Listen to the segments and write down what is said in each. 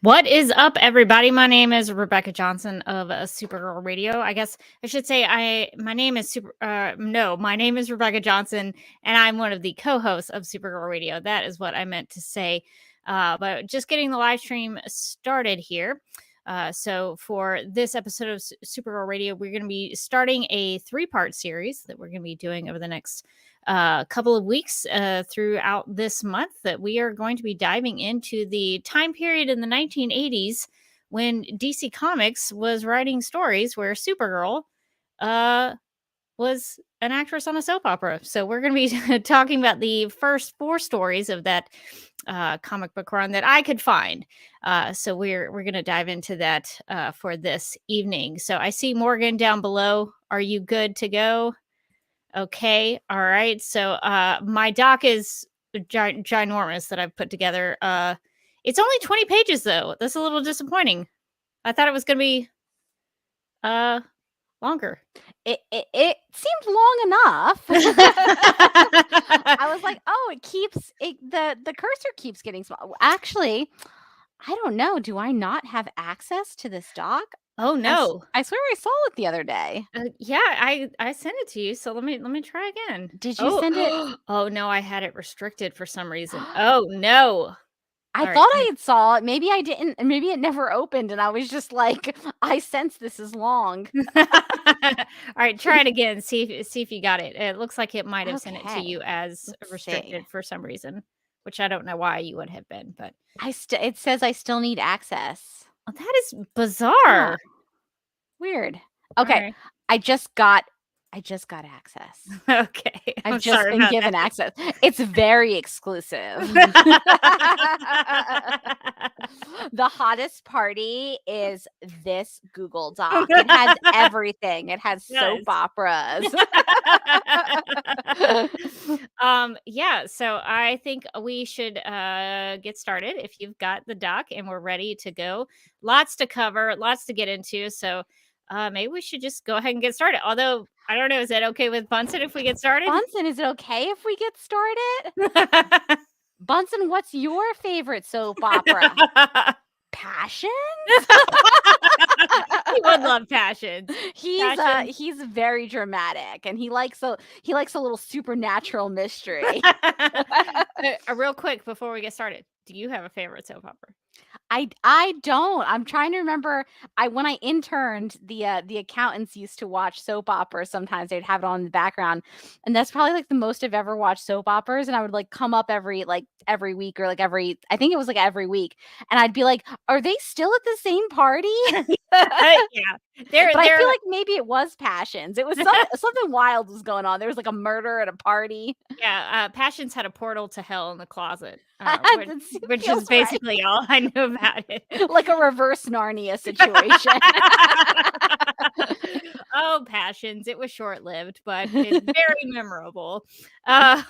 What is up, everybody? My name is Rebecca Johnson of Supergirl Radio. I guess I should say my name is Rebecca Johnson, and I'm one of the co-hosts of Supergirl Radio. That is what I meant to say. But just getting the live stream started here. So for this episode of Supergirl Radio, we're going to be starting a 3-part series that we're going to be doing over the next couple of weeks throughout this month, that we are going to be diving into the time period in the 1980s when DC Comics was writing stories where Supergirl was an actress on a soap opera. So we're going to be talking about the first 4 stories of that comic book run that I could find. So we're going to dive into that for this evening. So I see Morgan down below. Are you good to go? Okay. All right. So my doc is ginormous that I've put together. It's only 20 pages, though. That's a little disappointing. I thought it was going to be longer. It seemed long enough. I was like, oh, the cursor keeps getting small. Actually, I don't know. Do I not have access to this doc? Oh no! I swear I saw it the other day. Yeah, I sent it to you. So let me try again. Did you send it? Oh no, I had it restricted for some reason. Oh no! I thought I had saw it. Maybe I didn't. Maybe it never opened, and I was just like, I sense this is long. All right, try it again. See if you got it. It looks like it might have sent it to you as restricted for some reason, which I don't know why you would have been, but it says I still need access. Oh, that is bizarre. Yeah. Weird. Okay, right. I just got access. Okay. I've just been given access. It's very exclusive. The hottest party is this Google Doc. It has everything. It has soap operas. Yeah, so I think we should get started if you've got the doc and we're ready to go. Lots to cover, lots to get into. So maybe we should just go ahead and get started. Although, I don't know, is that okay with Bunsen if we get started? Bunsen, is it okay if we get started? Bunsen, what's your favorite soap opera? Passions? He would love Passions. He's very dramatic, and he likes a little supernatural mystery. Real quick before we get started, do you have a favorite soap opera? I don't. I'm trying to remember. When I interned, the accountants used to watch soap operas. Sometimes they'd have it on in the background, and that's probably like the most I've ever watched soap operas. And I would like come up every week or I think it was like every week, and I'd be like, "Are they still at the same party?" Yeah, but I feel like maybe it was Passions. It was something wild was going on. There was like a murder at a party. Yeah, Passions had a portal to hell in the closet, which is basically all I know about it. Like a reverse Narnia situation. Oh, passions. It was short-lived, but it's very memorable.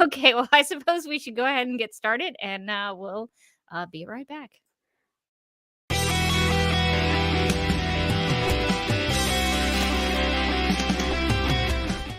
Okay, well, I suppose we should go ahead and get started, and we'll be right back.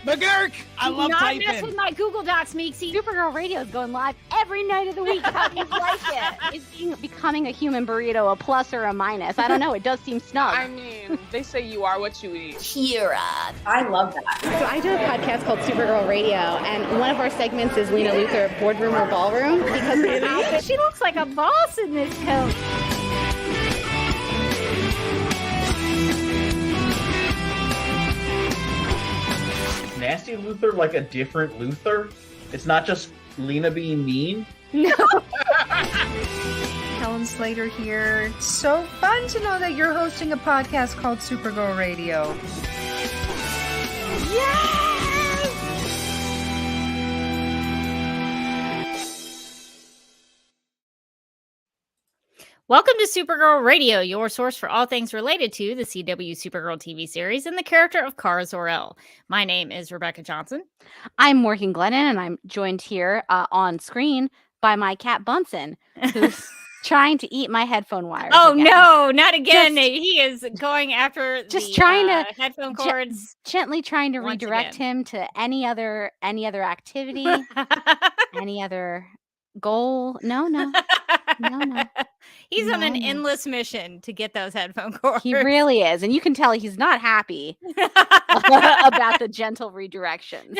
McGurk! I love typing. Not mess with my Google Docs, Meeksy. Supergirl Radio is going live every night of the week. How do you like it? Is becoming a human burrito a plus or a minus? I don't know. It does seem snug. I mean, they say you are what you eat. Kira. I love that. So I do a podcast called Supergirl Radio, and one of our segments is Lena Luthor, Boardroom or Ballroom, because her outfit, She looks like a boss in this coat. Nasty Luthor like a different Luthor? It's not just Lena being mean? No. Helen Slater here. So fun to know that you're hosting a podcast called Supergirl Radio. Welcome to Supergirl Radio, your source for all things related to the CW Supergirl TV series and the character of Kara Zor-El. My name is Rebecca Johnson. I'm Morgan Glennon, and I'm joined here on screen by my cat Bunsen, who's trying to eat my headphone wires. Oh, again. no, not again. He is going after trying to headphone cords. Gently trying to once redirect again. him to any other activity, any other goal. No. He's on an No. endless mission to get those headphone cords. He really is. And you can tell he's not happy about the gentle redirections.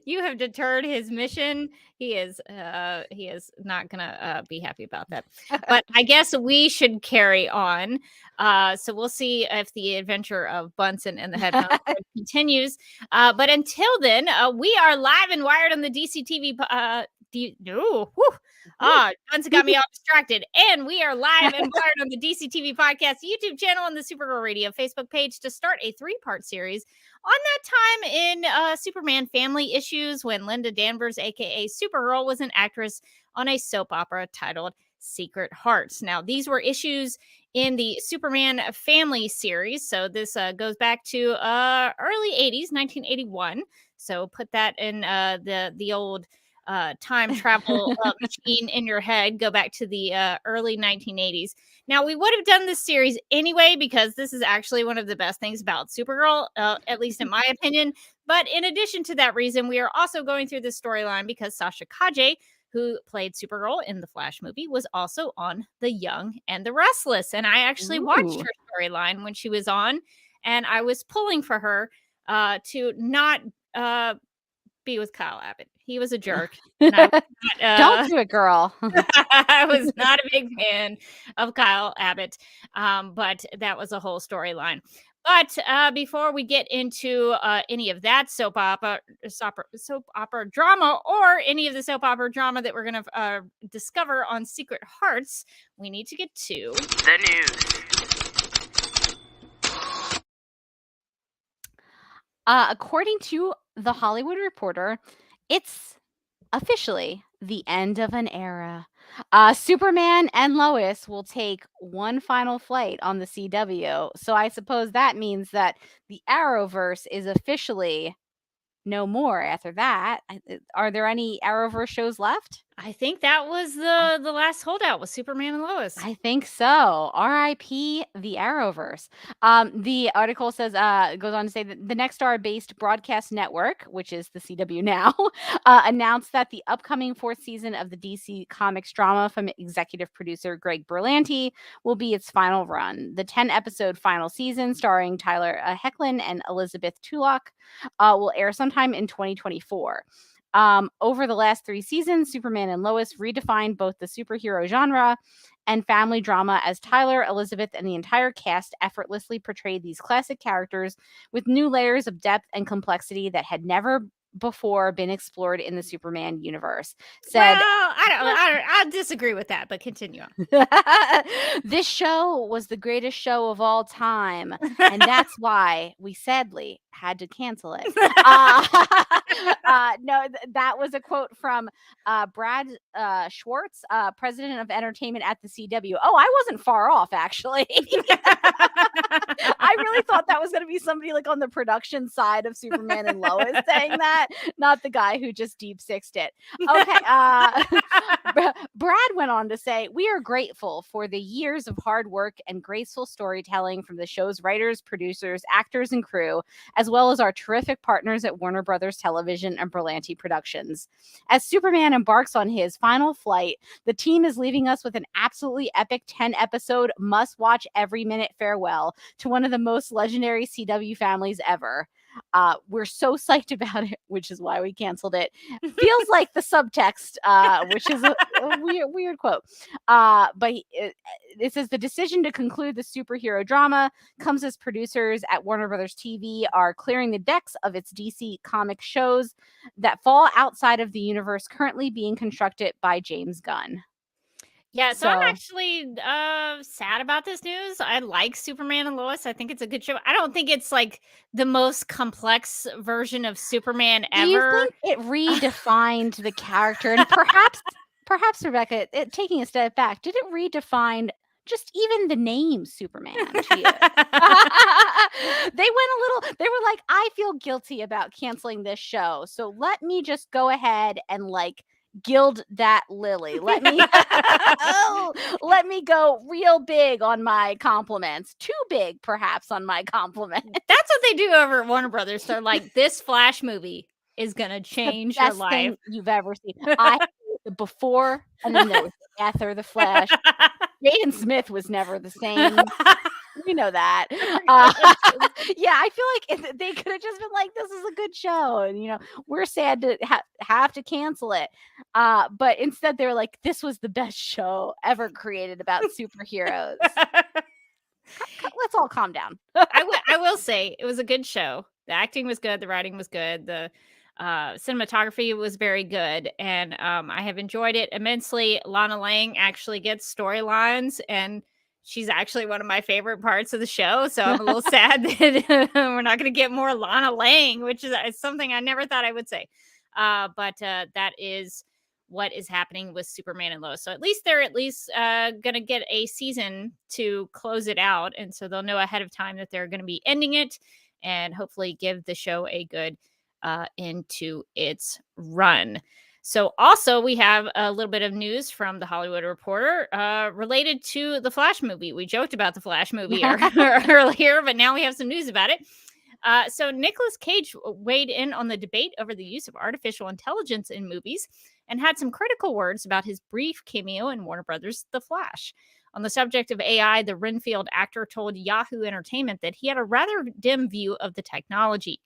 You have deterred his mission. He is not gonna be happy about that. But I guess we should carry on. So we'll see if the adventure of Bunsen and the headphone cord continues. But until then, we are live and wired on the DCTV. Bunsen got me all distracted. And we are live and wired on the DCTV podcast YouTube channel and the Supergirl Radio Facebook page to start a 3-part series on that time in Superman family issues when Linda Danvers, aka Supergirl, was an actress on a soap opera titled Secret Hearts. Now, these were issues in the Superman family series. So this goes back to early 80s, 1981. So put that in the old time travel machine in your head. Go back to the early 1980s. Now, we would have done this series anyway because this is actually one of the best things about Supergirl, at least in my opinion. But in addition to that reason, we are also going through this storyline because Sasha Calle, who played Supergirl in the Flash movie, was also on The Young and the Restless. And I actually watched her storyline when she was on, and I was pulling for her to not be with Kyle Abbott. He was a jerk. And I was not, Don't do it, girl. I was not a big fan of Kyle Abbott, but that was a whole storyline. But before we get into any of that soap opera drama or any of the soap opera drama that we're going to discover on Secret Hearts, we need to get to the news. According to The Hollywood Reporter, it's officially the end of an era. Superman and Lois will take one final flight on the CW. So I suppose that means that the Arrowverse is officially no more after that. Are there any Arrowverse shows left? I think that was the last holdout with Superman and Lois. I think so. R.I.P. the Arrowverse. The article says, goes on to say that the Nexstar-based broadcast network, which is the CW now, announced that the upcoming 4th season of the DC Comics drama from executive producer Greg Berlanti will be its final run. The 10-episode final season, starring Tyler Hoechlin and Elizabeth Tulloch, will air sometime in 2024. Over the last 3 seasons, Superman and Lois redefined both the superhero genre and family drama as Tyler, Elizabeth, and the entire cast effortlessly portrayed these classic characters with new layers of depth and complexity that had never before been explored in the Superman universe. Said, well, I disagree with that, but continue on. This show was the greatest show of all time, and that's why we sadly had to cancel it. No, that was a quote from Brad Schwartz, president of entertainment at the CW. Oh, I wasn't far off, actually. I really thought that was going to be somebody like on the production side of Superman and Lois saying that, not the guy who just deep sixed it. Okay. Brad went on to say, "We are grateful for the years of hard work and graceful storytelling from the show's writers, producers, actors, and crew, as well as our terrific partners at Warner Brothers Television and Berlanti Productions. As Superman embarks on his final flight, the team is leaving us with an absolutely epic 10-episode must-watch every minute farewell to one of the most legendary CW families ever. We're so psyched about it," which is why we canceled it. Feels like the subtext, which is a weird quote. But it says the decision to conclude the superhero drama comes as producers at Warner Brothers TV are clearing the decks of its DC comic shows that fall outside of the universe currently being constructed by James Gunn. Yeah, so I'm actually sad about this news. I like Superman and Lois. I think it's a good show. I don't think it's like the most complex version of Superman ever. Do you think it redefined the character? And perhaps Rebecca, taking a step back, did it redefine just even the name Superman to you? They were like, I feel guilty about canceling this show, so let me just go ahead and like gild that lily. Let me go real big on my compliments. Too big, perhaps, on my compliments. That's what they do over at Warner Brothers. They're like, this Flash movie is gonna change your life. Thing you've ever seen. I the before, and then there was the after the Flash. Jaden Smith was never the same. We know that. Yeah, I feel like they could have just been like, this is a good show. And, we're sad to have to cancel it. But instead, they were like, this was the best show ever created about superheroes. Let's all calm down. I will say it was a good show. The acting was good. The writing was good. The cinematography was very good. And I have enjoyed it immensely. Lana Lang actually gets storylines, and she's actually one of my favorite parts of the show. So I'm a little sad that we're not going to get more Lana Lang, which is something I never thought I would say. But that is what is happening with Superman and Lois. So at least they're going to get a season to close it out. And so they'll know ahead of time that they're going to be ending it and hopefully give the show a good into its run. So also we have a little bit of news from the Hollywood Reporter related to the Flash movie. We joked about the Flash movie earlier, but now we have some news about it. So Nicolas Cage weighed in on the debate over the use of artificial intelligence in movies and had some critical words about his brief cameo in Warner Brothers' The Flash. On the subject of AI, the Renfield actor told Yahoo Entertainment that he had a rather dim view of the technology.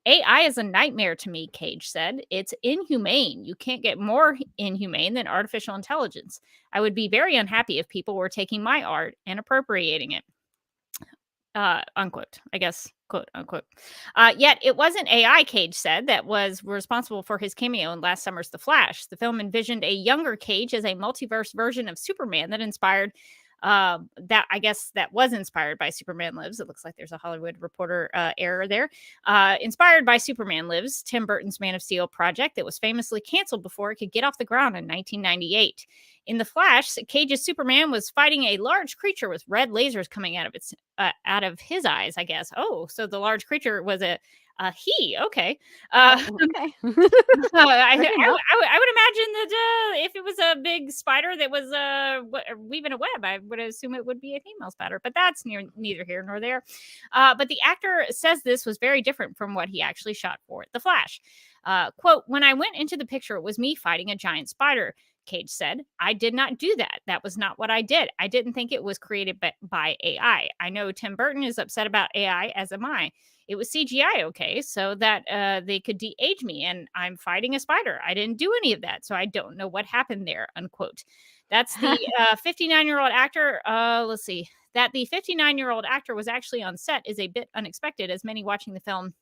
AI is a nightmare to me, Cage said. It's inhumane. You can't get more inhumane than artificial intelligence. I would be very unhappy if people were taking my art and appropriating it. Unquote, I guess, quote unquote. Yet it wasn't AI, Cage said, that was responsible for his cameo in last summer's The Flash. The film envisioned a younger Cage as a multiverse version of Superman that was inspired by Superman Lives. It looks like there's a Hollywood Reporter error there. Inspired by Superman Lives, Tim Burton's Man of Steel project that was famously canceled before it could get off the ground in 1998. In The Flash, Cage's Superman was fighting a large creature with red lasers coming out of his eyes, I guess. Oh, so the large creature was a he. Okay. Okay. I would imagine that if it was a big spider that was weaving a web, I would assume it would be a female spider, but that's neither here nor there. But the actor says this was very different from what he actually shot for The Flash. Quote, when I went into the picture, it was me fighting a giant spider, Cage said. I did not do that. That was not what I did. I didn't think it was created by AI. I know Tim Burton is upset about AI, as am I. It was CGI, okay, so that they could de-age me, and I'm fighting a spider. I didn't do any of that, so I don't know what happened there, unquote. That's the 59-year-old actor. Let's see. That the 59-year-old actor was actually on set is a bit unexpected, as many watching the film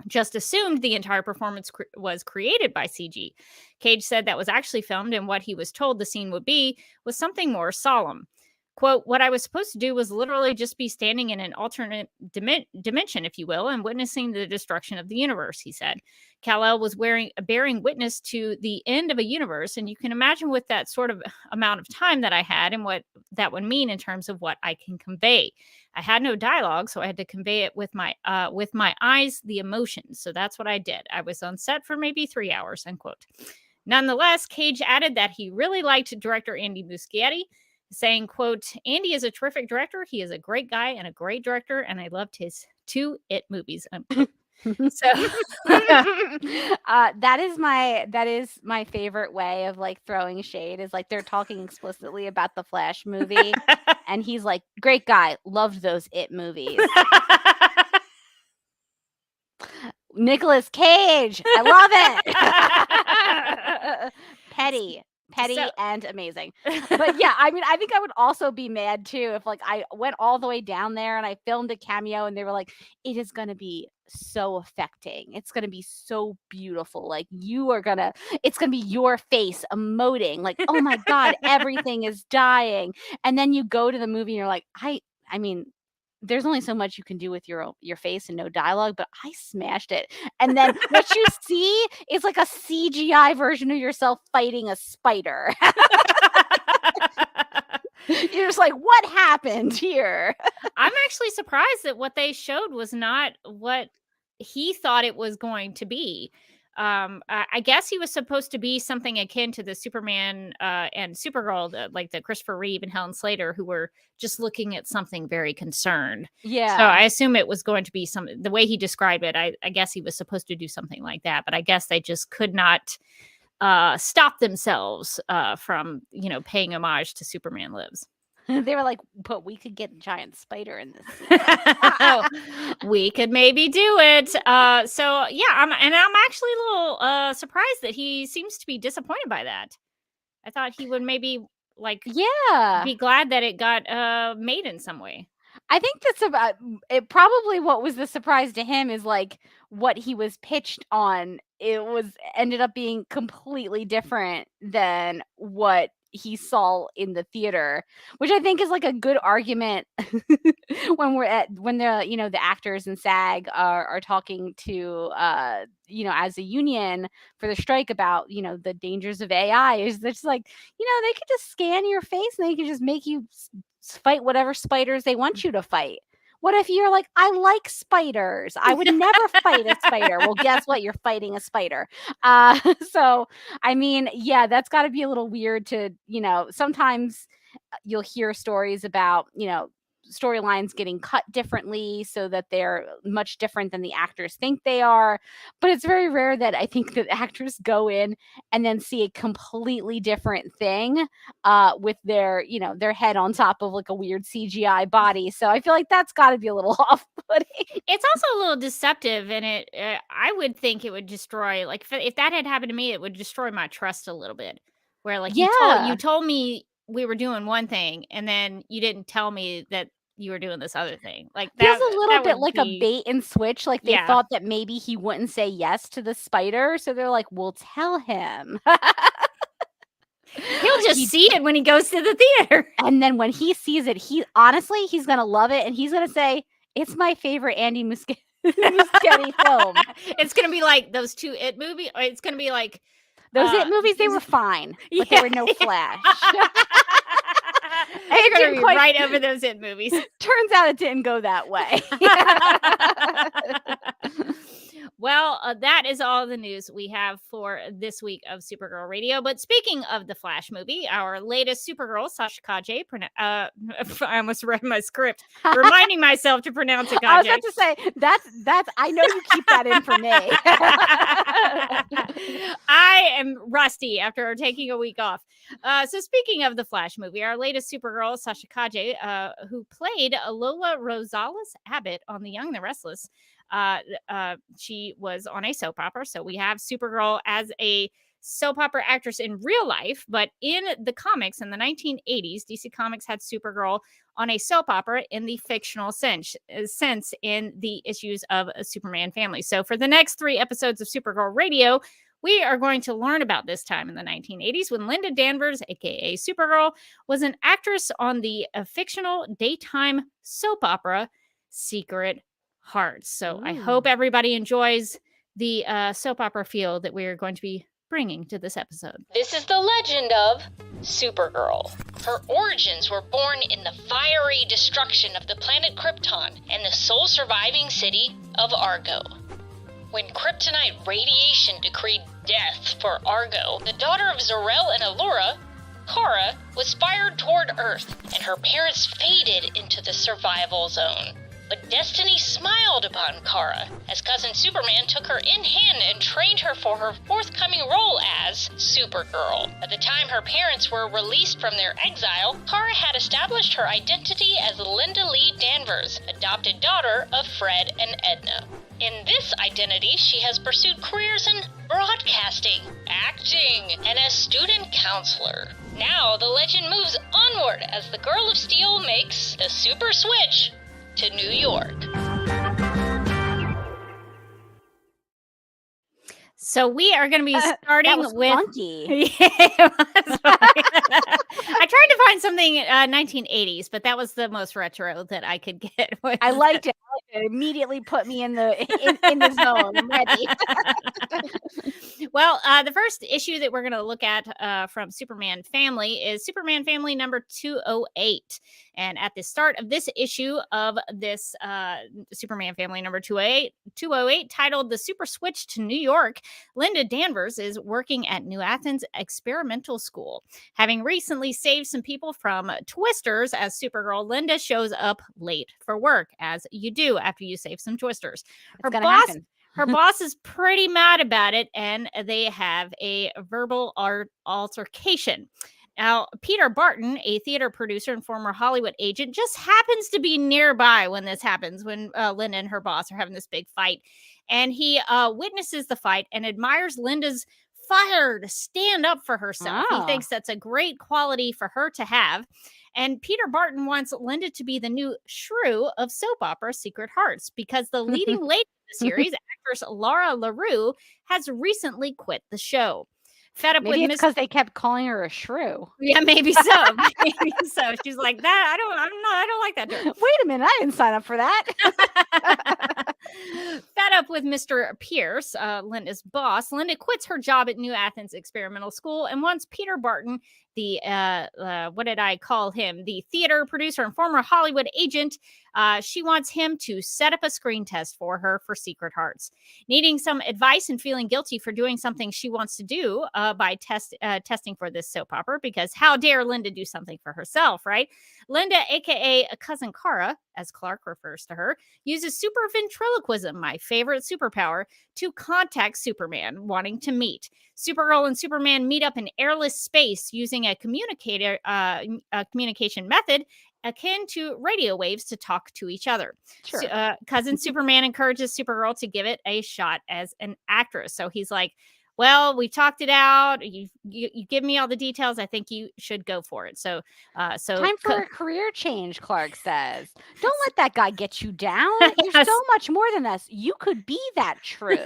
just assumed the entire performance was created by CG. Cage said that was actually filmed, and what he was told the scene would be was something more solemn. Quote, what I was supposed to do was literally just be standing in an alternate dimension, if you will, and witnessing the destruction of the universe, he said. Kal-El was bearing witness to the end of a universe, and you can imagine with that sort of amount of time that I had and what that would mean in terms of what I can convey. I had no dialogue, so I had to convey it with my eyes, the emotions. So that's what I did. I was on set for maybe 3 hours, unquote. Nonetheless, Cage added that he really liked director Andy Muschietti, saying, quote, Andy is a terrific director. He is a great guy and a great director, and I loved his 2 It movies. So that is my favorite way of like throwing shade, is like they're talking explicitly about the Flash movie and he's like, great guy, loved those It movies. Nicolas Cage, I love it. Petty and amazing. But yeah, I mean, I think I would also be mad too if like I went all the way down there and I filmed a cameo and they were like, it is going to be so affecting. It's going to be so beautiful. Like it's going to be your face emoting like, oh my God, everything is dying. And then you go to the movie and you're like, I mean, there's only so much you can do with your face and no dialogue, but I smashed it. And then what you see is like a CGI version of yourself fighting a spider. You're just like, what happened here? I'm actually surprised that what they showed was not what he thought it was going to be. I guess he was supposed to be something akin to the Superman and Supergirl, like the Christopher Reeve and Helen Slater, who were just looking at something very concerned. Yeah. So I assume it was going to be the way he described it. I guess he was supposed to do something like that, but I guess they just could not stop themselves from, paying homage to Superman Lives. They were like, but we could get a giant spider in this scene. We could maybe do it. So yeah, I'm actually a little surprised that he seems to be disappointed by that. I thought he would maybe be glad that it got made in some way. I think that's about it. Probably what was the surprise to him is like what he was pitched on. It ended up being completely different than what he saw in the theater, which I think is like a good argument when the actors in SAG are talking to as a union for the strike about the dangers of AI. Is that's like they could just scan your face and they could just make you fight whatever spiders they want you to fight. What if you're like, I like spiders. I would never fight a spider. Well, guess what? You're fighting a spider. So, I mean, yeah, that's got to be a little weird to, sometimes you'll hear stories about, storylines getting cut differently so that they're much different than the actors think they are. But it's very rare that I think that actors go in and then see a completely different thing with their head on top of like a weird CGI body. So I feel like that's got to be a little off-putting. It's also a little deceptive, and I would think it would destroy, like if that had happened to me, it would destroy my trust a little bit. Where like you told me we were doing one thing and then you didn't tell me that you were doing this other thing. Like that feels a little bit like a bait and switch. Like they thought that maybe he wouldn't say yes to the spider, so they're like, we'll tell him. He'll just see it when he goes to the theater, and then when he sees it, he's gonna love it, and he's gonna say, it's my favorite Andy Muschietti film. It's gonna be like those 2 It movies. It's gonna be like those It movies. They were fine, but they were no Flash. You're going to be right over those It movies. Turns out it didn't go that way. Well, that is all the news we have for this week of Supergirl Radio. But speaking of the Flash movie, our latest Supergirl, Sasha Kaje, I almost read my script, reminding myself to pronounce it Kaje. I was about to say, that's. I know you keep that in for me. I am rusty after taking a week off. So speaking of the Flash movie, our latest Supergirl, Sasha Kaje, who played Lola Rosales Abbott on The Young and the Restless, she was on a soap opera. So we have Supergirl as a soap opera actress in real life, but in the comics in the 1980s, DC Comics had Supergirl on a soap opera in the fictional sense in the issues of a Superman family. So for the next 3 episodes of Supergirl Radio, We are going to learn about this time in the 1980s when Linda Danvers, aka Supergirl, was an actress on the fictional daytime soap opera Secret Hearts. So I hope everybody enjoys the soap opera feel that we're going to be bringing to this episode. This is the legend of Supergirl. Her origins were born in the fiery destruction of the planet Krypton and the sole surviving city of Argo. When kryptonite radiation decreed death for Argo, the daughter of Zor-El and Allura, Kara, was fired toward Earth, and her parents faded into the survival zone. But destiny smiled upon Kara, as cousin Superman took her in hand and trained her for her forthcoming role as Supergirl. By the time her parents were released from their exile, Kara had established her identity as Linda Lee Danvers, adopted daughter of Fred and Edna. In this identity, she has pursued careers in broadcasting, acting, and as student counselor. Now, the legend moves onward as the Girl of Steel makes the super switch to New York. So we are going to be starting with. Funky. Yeah, it was funny. I tried to find something 1980s, but that was the most retro that I could get. I liked it. It immediately put me in the zone. I'm ready. Well, the first issue that we're going to look at from Superman Family is Superman Family number 208. And at the start of this issue of this Superman Family number 208, titled The Super Switch to New York, Linda Danvers is working at New Athens Experimental School. Having recently saved some people from twisters as Supergirl, Linda shows up late for work, as you do after you save some twisters. Her boss is pretty mad about it, and they have a verbal altercation. Now, Peter Barton, a theater producer and former Hollywood agent, just happens to be nearby when this happens, when Linda and her boss are having this big fight. And he witnesses the fight and admires Linda's fire to stand up for herself. He thinks that's a great quality for her to have. And Peter Barton wants Linda to be the new shrew of soap opera Secret Hearts because the leading lady of the series, actress Laura LaRue, has recently quit the show. Fed up maybe with it's because they kept calling her a shrew. Yeah, maybe so. Maybe so. She's like, that I don't like that term. Wait a minute, I didn't sign up for that. Fed up with Mr. Pierce, Linda's boss, Linda quits her job at New Athens Experimental School and wants Peter Barton, the what did I call him? The theater producer and former Hollywood agent. She wants him to set up a screen test for her for Secret Hearts. Needing some advice and feeling guilty for doing something she wants to do by testing for this soap opera, because how dare Linda do something for herself, right? Linda, aka cousin Kara, as Clark refers to her, uses super ventriloquism, my favorite superpower, to contact Superman, wanting to meet. Supergirl and Superman meet up in airless space using a communication method akin to radio waves to talk to each other. Sure. Cousin Superman encourages Supergirl to give it a shot as an actress. So he's like, well, we talked it out. You give me all the details. I think you should go for it. So time for a career change, Clark says. Don't let that guy get you down. You're Yes. so much more than us. You could be that true.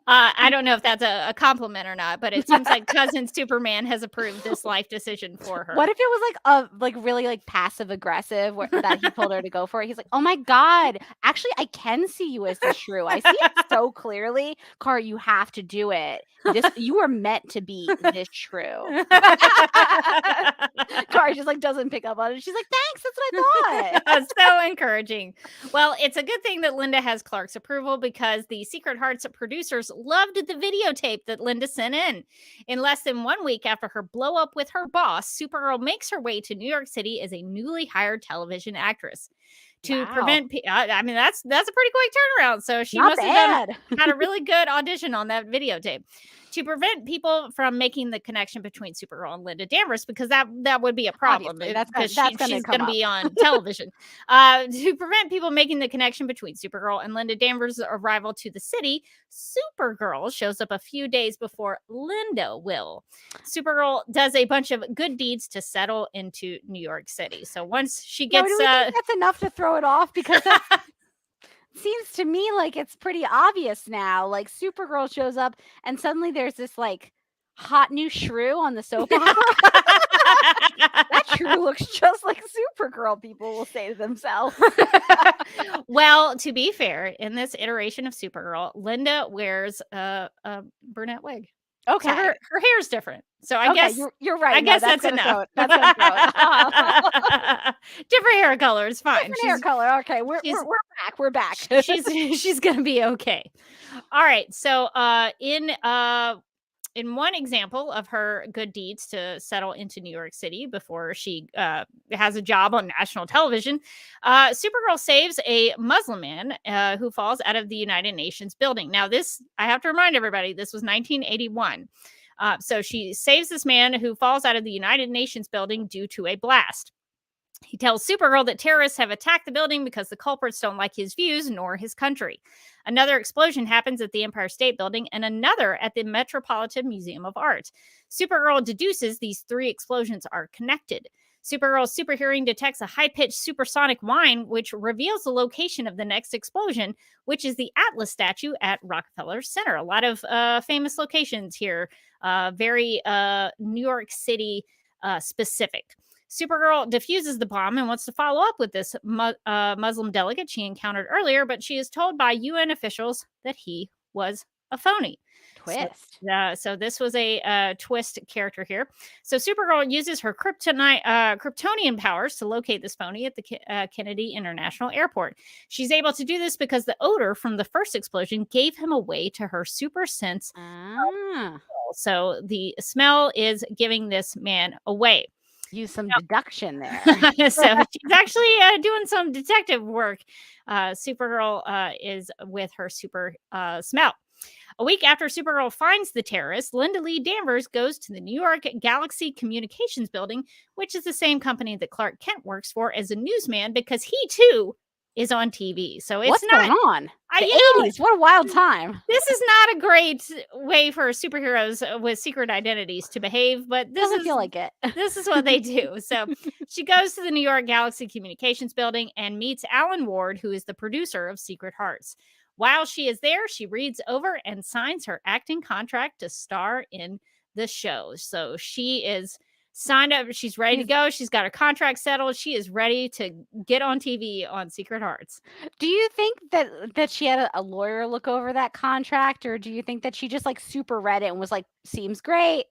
I don't know if that's a compliment or not, but it seems like cousin Superman has approved this life decision for her. What if it was really passive aggressive that he told her to go for it? He's like, oh my God, actually, I can see you as the shrew. I see it so clearly. Car, you have to do it. You were meant to be this shrew. Car just doesn't pick up on it. She's like, thanks, that's what I thought. That's so encouraging. Well, it's a good thing that Linda has Clark's approval because the Secret Hearts producers loved the videotape that Linda sent in. In less than 1 week after her blow up with her boss, Supergirl makes her way to New York City as a newly hired television actress. To prevent, I mean, that's a pretty quick turnaround. So she must have had a really good audition on that videotape. To prevent people from making the connection between Supergirl and Linda Danvers, because that would be a problem. She's going to be on television. To prevent people making the connection between Supergirl and Linda Danvers' arrival to the city, Supergirl shows up a few days before Linda will. Supergirl does a bunch of good deeds to settle into New York City. So once she gets, do we think that's enough to throw it off, because seems to me like it's pretty obvious now. Like Supergirl shows up and suddenly there's this like hot new shrew on the soap opera. That shrew looks just like Supergirl, people will say to themselves. Well, to be fair, in this iteration of Supergirl, Linda wears a brunette wig. Okay. So her hair's different. So I guess you're right. I guess that's enough. That's gonna throw it. Different hair color is fine. Different hair color. Okay, we're back. We're back. she's gonna be okay. All right. So in one example of her good deeds to settle into New York City before she has a job on national television, Supergirl saves a Muslim man who falls out of the United Nations building. Now, this, I have to remind everybody, this was 1981. So she saves this man who falls out of the United Nations building due to a blast. He tells Supergirl that terrorists have attacked the building because the culprits don't like his views nor his country. Another explosion happens at the Empire State Building and another at the Metropolitan Museum of Art. Supergirl deduces these three explosions are connected. Supergirl's super hearing detects a high-pitched supersonic whine, which reveals the location of the next explosion, which is the Atlas statue at Rockefeller Center. A lot of famous locations here, very New York City specific. Supergirl defuses the bomb and wants to follow up with this Muslim delegate she encountered earlier, but she is told by UN officials that he was a phony. Twist. So this was a twist character here. So Supergirl uses her Kryptonian powers to locate this phony at the Kennedy International Airport. She's able to do this because the odor from the first explosion gave him away to her super sense. So the smell is giving this man away. Use some deduction there. So she's actually doing some detective work. Supergirl is with her super smell. A week after Supergirl finds the terrorist, Linda Danvers goes to the New York Galaxy Communications Building, which is the same company that Clark Kent works for as a newsman, because he too is on TV. So it's what's going on? The 80s. What a wild time. This is not a great way for superheroes with secret identities to behave, but this doesn't feel like it. This is what they do. So she goes to the New York Galaxy Communications Building and meets Alan Ward, who is the producer of Secret Hearts. While she is there, she reads over and signs her acting contract to star in the show. So she is signed up. She's ready to go. She's got her contract settled. She is ready to get on TV on Secret Hearts. Do you think that she had a lawyer look over that contract, or do you think that she just like super read it and was like, seems great?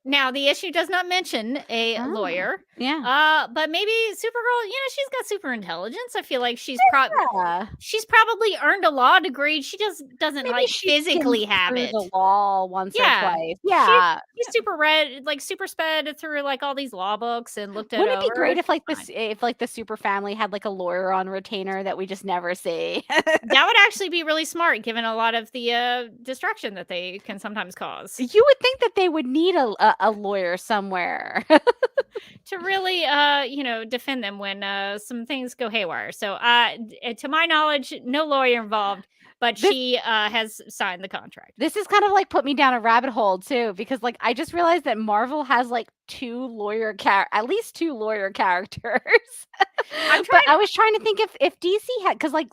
Now, the issue does not mention a lawyer. Yeah. But maybe Supergirl, she's got super intelligence. I feel like she's probably earned a law degree. She just doesn't maybe like physically have it. The law once or twice. Yeah. She's super read, like super sped through like all these law books and looked at it. Wouldn't it be great if like the super family had like a lawyer on retainer that we just never see? That would actually be really smart, given a lot of the destruction that they can sometimes cause. You would think that they would need a lawyer somewhere to really defend them when some things go haywire. So to my knowledge, no lawyer involved, but she has signed the contract. This is kind of like put me down a rabbit hole too, because like I just realized that Marvel has like at least two lawyer characters. But I was trying to think if DC had, because like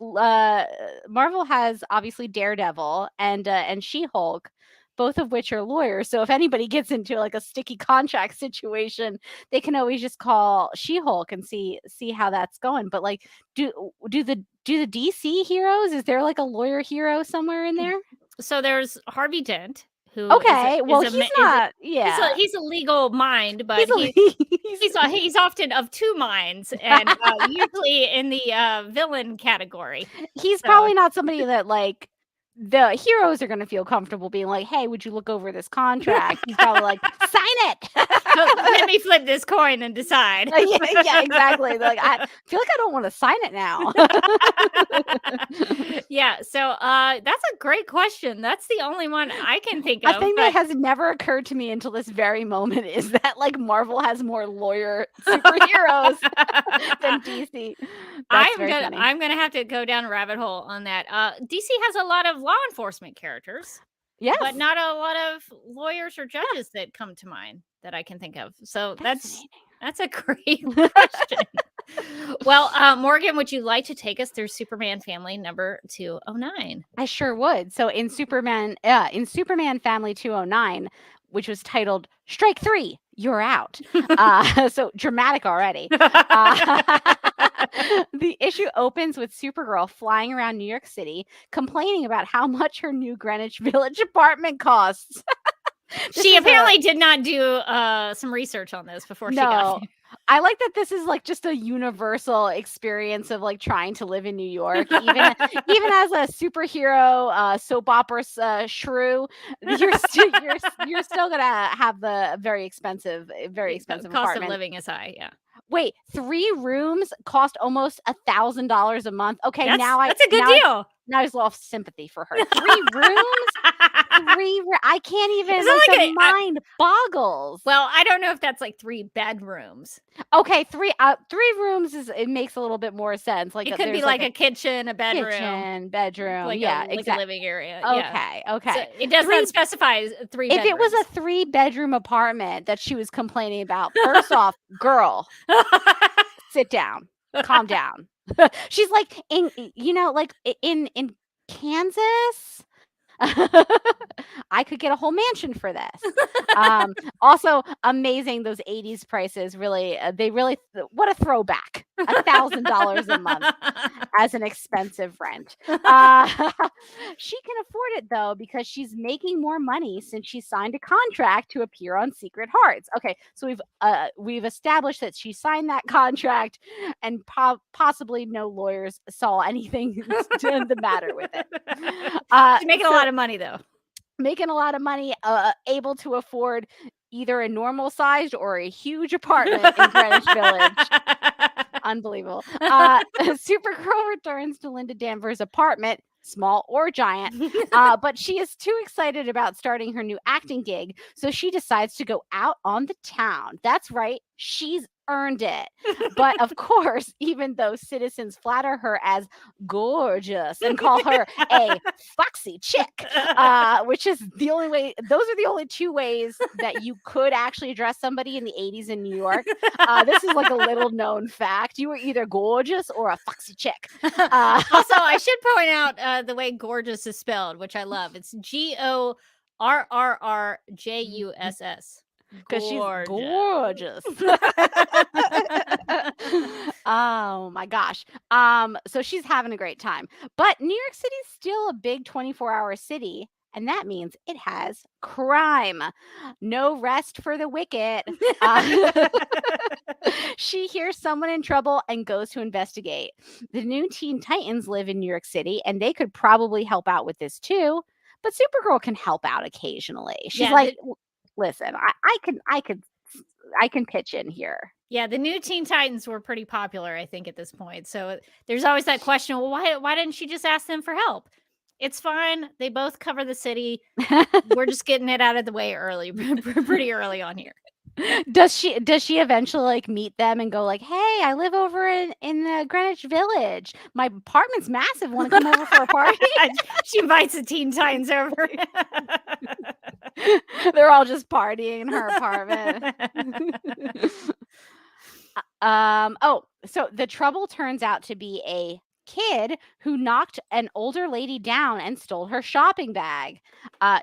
Marvel has obviously Daredevil and She-Hulk, both of which are lawyers. So if anybody gets into like a sticky contract situation, they can always just call She-Hulk and see how that's going. But like, do the DC heroes, is there like a lawyer hero somewhere in there? So there's Harvey Dent, who he's a legal mind, but he's often of two minds, and usually in the villain category. He's probably not somebody that like the heroes are going to feel comfortable being like, hey, would you look over this contract? He's probably like, sign it. Let me flip this coin and decide. Yeah, exactly. Like, I feel like I don't want to sign it now. Yeah, so that's a great question. That's the only one I can think of. A thing that has never occurred to me until this very moment is that like Marvel has more lawyer superheroes than DC. I'm gonna have to go down a rabbit hole on that. DC has a lot of law enforcement characters, but not a lot of lawyers or judges that come to mind that I can think of. So that's a great question. Well, Morgan, would you like to take us through Superman Family number 209? I sure would. So in Superman Family 209, which was titled Strike 3, You're Out. So dramatic already. The issue opens with Supergirl flying around New York City, complaining about how much her new Greenwich Village apartment costs. She apparently did not do some research on this before she got here. I like that this is like just a universal experience of like trying to live in New York, even as a superhero soap opera shrew. You're still gonna have the very expensive cost apartment. of living is high. Yeah. Wait, 3 rooms cost almost $1,000 a month. Okay, that's a good deal. Now I just lost sympathy for her. 3 rooms. I can't even. The mind boggles. Well, I don't know if that's like 3 bedrooms. Okay, 3 rooms it makes a little bit more sense. Like it could be like a kitchen, a bedroom, like like a living area. Okay. So it does not specify 3 bedrooms. If it was a 3-bedroom apartment that she was complaining about, first off, girl, sit down, calm down. She's like in Kansas. I could get a whole mansion for this. Also amazing, those 80s prices. Really, what a throwback. $1,000 a month as an expensive rent. She can afford it though because she's making more money since she signed a contract to appear on Secret Hearts. Okay, so we've established that she signed that contract, and possibly no lawyers saw anything the matter with it. She's making a lot of money though. Making a lot of money, able to afford either a normal sized or a huge apartment in Greenwich Village. Unbelievable. Supergirl returns to Linda Danvers' apartment, small or giant, but she is too excited about starting her new acting gig, so she decides to go out on the town. That's right, she's earned it. But of course, even though citizens flatter her as gorgeous and call her a foxy chick, which is the only way, those are the only 2 ways that you could actually address somebody in the 80s in New York. This is like a little known fact. You were either gorgeous or a foxy chick. Also, I should point out the way gorgeous is spelled, which I love. It's GORRRJUSS. Because she's gorgeous. Oh my gosh. So she's having a great time. But New York City's still a big 24-hour city, and that means it has crime. No rest for the wicked. She hears someone in trouble and goes to investigate. The new Teen Titans live in New York City, and they could probably help out with this too. But Supergirl can help out occasionally. She's listen, I can pitch in here. Yeah, the new Teen Titans were pretty popular, I think, at this point. So there's always that question, well, why didn't she just ask them for help? It's fine. They both cover the city. We're just getting it out of the way early, pretty early on here. Does she eventually like meet them and go like, hey, I live over in the Greenwich Village. My apartment's massive. Want to come over for a party? She invites the Teen Titans over. They're all just partying in her apartment. So the trouble turns out to be a kid who knocked an older lady down and stole her shopping bag.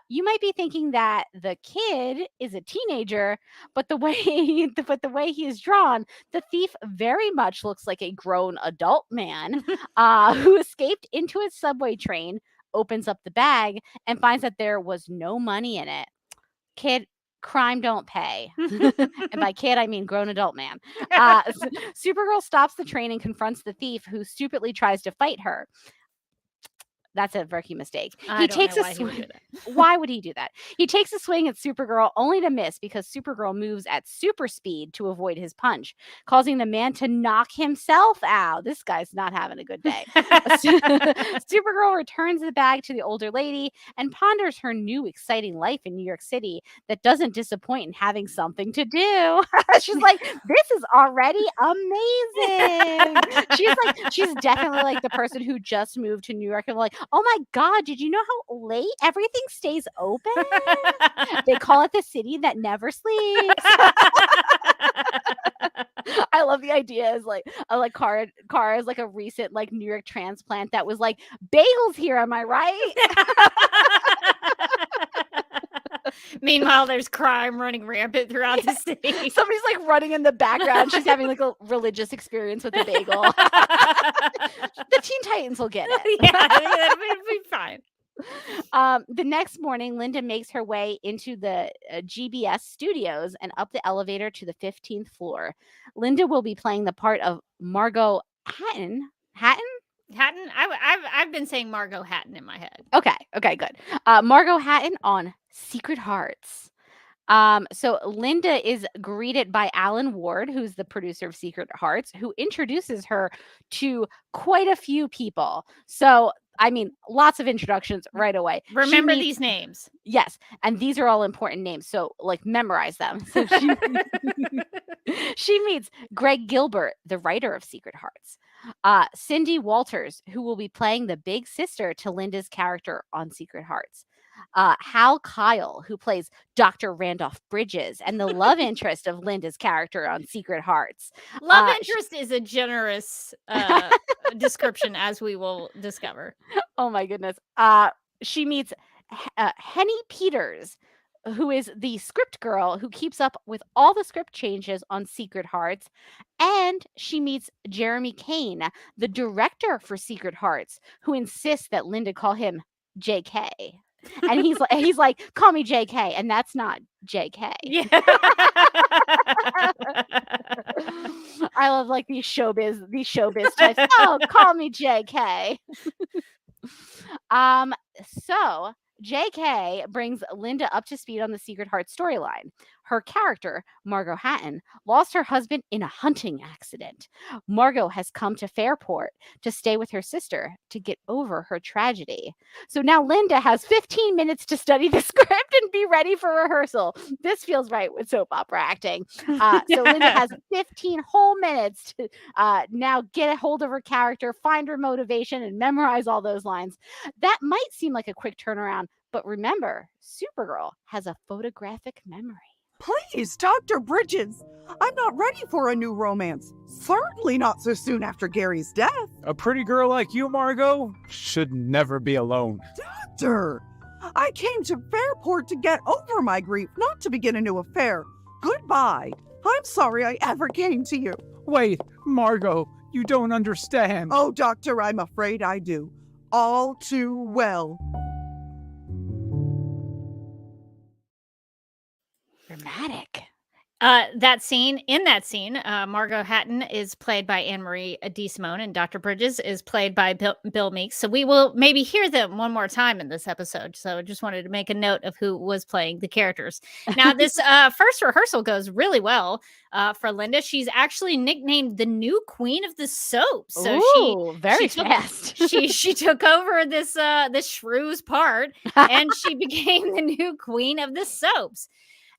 You might be thinking that the kid is a teenager, but the way he is drawn, the thief very much looks like a grown adult man who escaped into a subway train, opens up the bag, and finds that there was no money in it. Kid, crime don't pay. And by kid, I mean grown adult man. Supergirl stops the train and confronts the thief, who stupidly tries to fight her. That's a rookie mistake. He takes a swing. Why would he do that? He takes a swing at Supergirl only to miss because Supergirl moves at super speed to avoid his punch, causing the man to knock himself out. This guy's not having a good day. Supergirl returns the bag to the older lady and ponders her new exciting life in New York City that doesn't disappoint in having something to do. She's like, this is already amazing. She's definitely like the person who just moved to New York and like, oh my God, did you know how late everything stays open? They call it the city that never sleeps. I love the idea is like Cara is like a recent like New York transplant that was like, bagels here, am I right? Meanwhile, there's crime running rampant throughout the city. Somebody's like running in the background. She's having like a religious experience with a bagel. The Teen Titans will get it. Yeah, it'll be fine. The next morning, Linda makes her way into the GBS studios and up the elevator to the 15th floor. Linda will be playing the part of Margo Hatton. Hatton? I've been saying Margo Hatton in my head. Okay, good. Margo Hatton on Secret Hearts. So Linda is greeted by Alan Ward, who's the producer of Secret Hearts, who introduces her to quite a few people. So, I mean, lots of introductions right away. Remember these names. Yes. And these are all important names. So, like, memorize them. So she meets Greg Gilbert, the writer of Secret Hearts. Cindy Walters, who will be playing the big sister to Linda's character on Secret Hearts. Hal Kyle, who plays Dr. Randolph Bridges and the love interest of Linda's character on Secret Hearts. Love interest is a generous description, as we will discover. Oh my goodness. She meets Henny Peters, who is the script girl who keeps up with all the script changes on Secret Hearts. And she meets Jeremy Kane, the director for Secret Hearts, who insists that Linda call him JK. And he's like, call me JK, and that's not JK. Yeah. I love like these showbiz types. Oh, call me JK. So JK brings Linda up to speed on the Secret Heart storyline. Her character, Margo Hatton, lost her husband in a hunting accident. Margo has come to Fairport to stay with her sister to get over her tragedy. So now Linda has 15 minutes to study the script and be ready for rehearsal. This feels right with soap opera acting. So Linda has 15 whole minutes to now get a hold of her character, find her motivation, and memorize all those lines. That might seem like a quick turnaround, but remember, Supergirl has a photographic memory. Please, Dr. Bridges, I'm not ready for a new romance. Certainly not so soon after Gary's death. A pretty girl like you, Margo, should never be alone. Doctor, I came to Fairport to get over my grief, not to begin a new affair. Goodbye. I'm sorry I ever came to you. Wait, Margo, you don't understand. Oh, Doctor, I'm afraid I do. All too well. Dramatic. In that scene, Margo Hatton is played by Anne-Marie DeSimone, and Dr. Bridges is played by Bill Meeks. So we will maybe hear them one more time in this episode. So I just wanted to make a note of who was playing the characters. Now, this first rehearsal goes really well for Linda. She's actually nicknamed the new queen of the soap. So she took over this shrew's part, and she became the new queen of the soaps.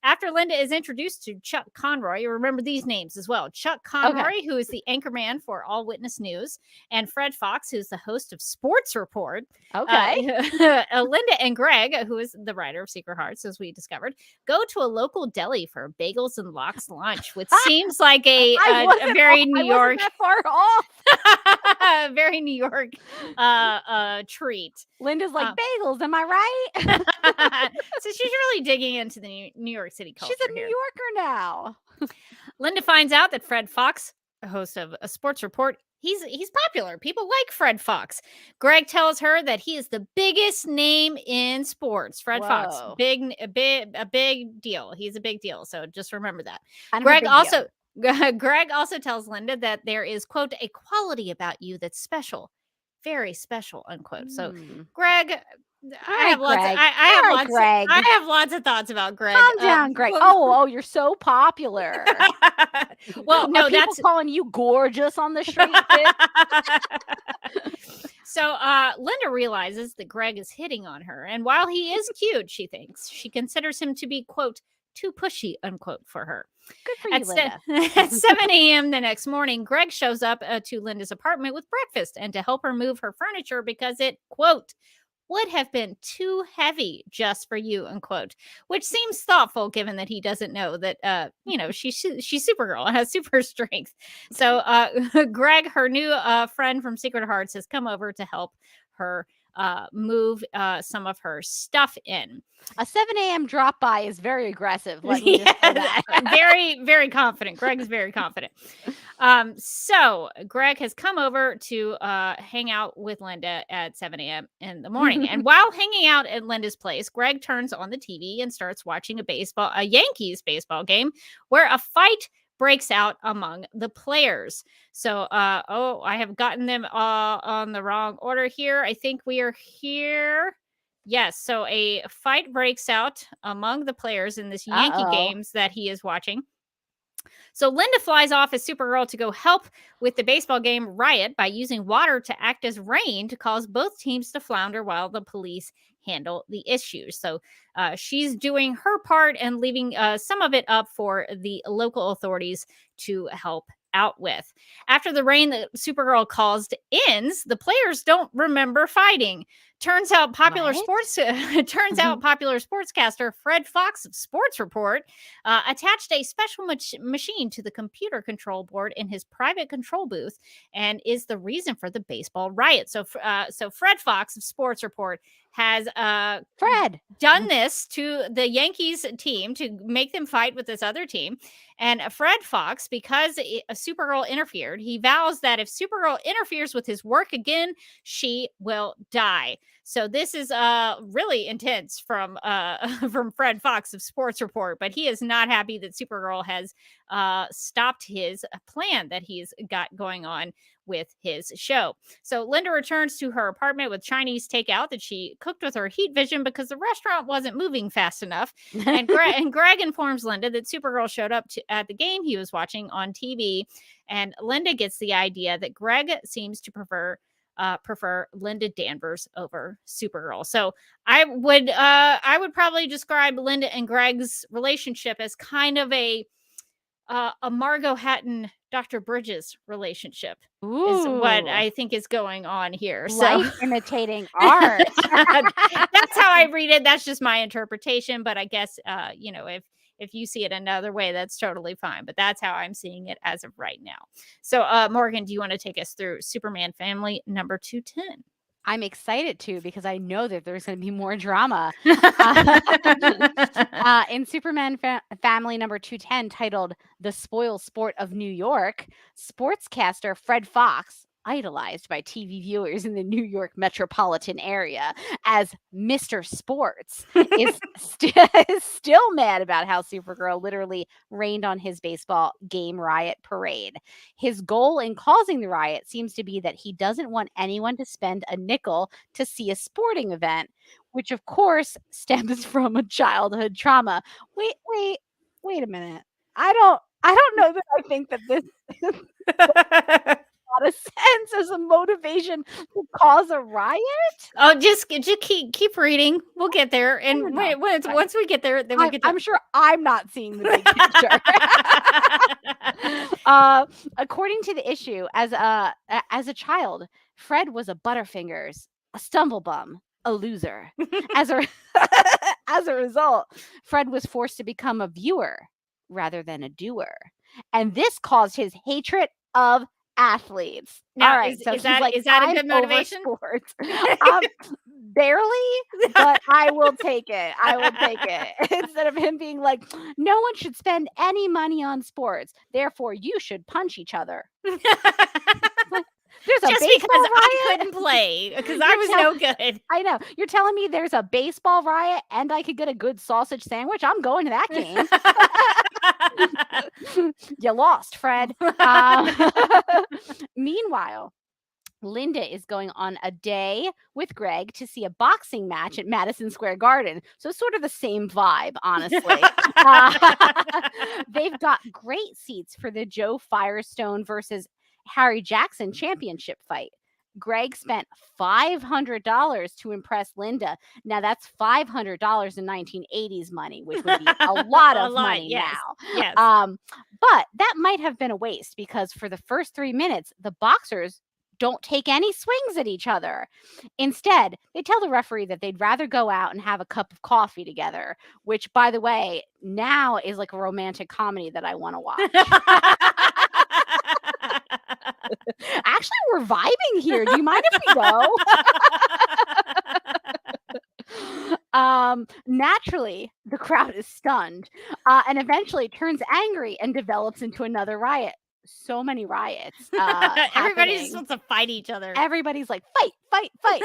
After Linda is introduced to Chuck Conroy, you remember these names as well. Chuck Conroy, who is the anchorman for All Witness News, and Fred Fox, who's the host of Sports Report. Okay. Linda and Greg, who is the writer of Secret Hearts, as we discovered, go to a local deli for bagels and lox lunch, which seems like a very New York, that far off. very New York treat. Linda's like, bagels, am I right? So she's really digging into the New York City culture. She's a New Yorker now. Linda finds out that Fred Fox, the host of a Sports Report, he's popular. People like Fred Fox. Greg tells her that he is the biggest name in sports. Fred Fox, a big deal. He's a big deal. So just remember that. Greg also tells Linda that there is, quote, a quality about you that's special, very special, unquote. So Greg, I have lots of thoughts about Greg. Calm down, Greg. Oh, you're so popular. Well, no, that's calling you gorgeous on the street. So Linda realizes that Greg is hitting on her, and while he is cute, she thinks, she considers him to be, quote, too pushy, unquote, for her. Good for you, Linda. At 7 a.m. the next morning, Greg shows up to Linda's apartment with breakfast and to help her move her furniture because it, quote, would have been too heavy just for you, unquote, which seems thoughtful given that he doesn't know that, she's Supergirl and has super strength. So Greg, her new friend from Secret Hearts, has come over to help her move some of her stuff in. A 7 a.m. drop by is very aggressive. Let me just say that. Very, very confident. Greg is very confident. So Greg has come over to hang out with Linda at 7 a.m. in the morning. And while hanging out at Linda's place, Greg turns on the TV and starts watching a Yankees baseball game where a fight breaks out among the players. So, I have gotten them on the wrong order here. I think we are here. Yes. So a fight breaks out among the players in this Yankee games that he is watching. So Linda flies off as Supergirl to go help with the baseball game riot by using water to act as rain to cause both teams to flounder while the police handle the issues. So she's doing her part and leaving some of it up for the local authorities to help out with. After the rain that Supergirl caused ends, the players don't remember fighting. Turns out popular sportscaster Fred Fox of Sports Report attached a special machine to the computer control board in his private control booth and is the reason for the baseball riot. So Fred Fox of Sports Report has done this to the Yankees team to make them fight with this other team. And Fred Fox, because Supergirl interfered, he vows that if Supergirl interferes with his work again, she will die. So this is really intense from Fred Fox of Sports Report, but he is not happy that Supergirl has stopped his plan that he's got going on with his show. So Linda returns to her apartment with Chinese takeout that she cooked with her heat vision because the restaurant wasn't moving fast enough. And Greg informs Linda that Supergirl showed up at the game he was watching on TV. And Linda gets the idea that Greg seems to prefer Linda Danvers over Supergirl. So I would probably describe Linda and Greg's relationship as kind of a Margo Hatton Dr. Bridges relationship. Is what I think is going on here. So imitating art. That's how I read it. That's just my interpretation. But I guess if you see it another way, that's totally fine. But that's how I'm seeing it as of right now. So Morgan, do you want to take us through Superman Family number 210? I'm excited too, because I know that there's going to be more drama. In Superman Family number 210, titled The Spoil Sport of New York, sportscaster Fred Fox, idolized by TV viewers in the New York metropolitan area as Mr. Sports, is still mad about how Supergirl literally rained on his baseball game riot parade. His goal in causing the riot seems to be that he doesn't want anyone to spend a nickel to see a sporting event, which of course stems from a childhood trauma. Wait a minute. I don't know that I think that this lot of sense as a motivation to cause a riot. Oh, just keep reading. We'll get there. And once we get there, then we get there. I'm sure I'm not seeing the big picture. According to the issue, as a child, Fred was a Butterfingers, a stumblebum, a loser. As a result, Fred was forced to become a viewer rather than a doer. And this caused his hatred of athletes. Now, all right, is that a good motivation? Barely, but I will take it. Instead of him being like, no one should spend any money on sports, therefore you should punch each other. There's a just baseball because riot? I couldn't play because I was no good. I know. You're telling me there's a baseball riot and I could get a good sausage sandwich? I'm going to that game. You lost, Fred. Meanwhile, Linda is going on a day with Greg to see a boxing match at Madison Square Garden. So sort of the same vibe, honestly. They've got great seats for the Joe Firestone versus Harry Jackson championship fight. Greg spent $500 to impress Linda. Now that's $500 in 1980s money, which would be a lot of money now. Yes. But that might have been a waste because for the first 3 minutes, the boxers don't take any swings at each other. Instead, they tell the referee that they'd rather go out and have a cup of coffee together, which, by the way, now is like a romantic comedy that I want to watch. Actually, we're vibing here. Do you mind if we go? Naturally, the crowd is stunned and eventually turns angry and develops into another riot. So many riots. Everybody just wants to fight each other. Everybody's like, fight, fight, fight.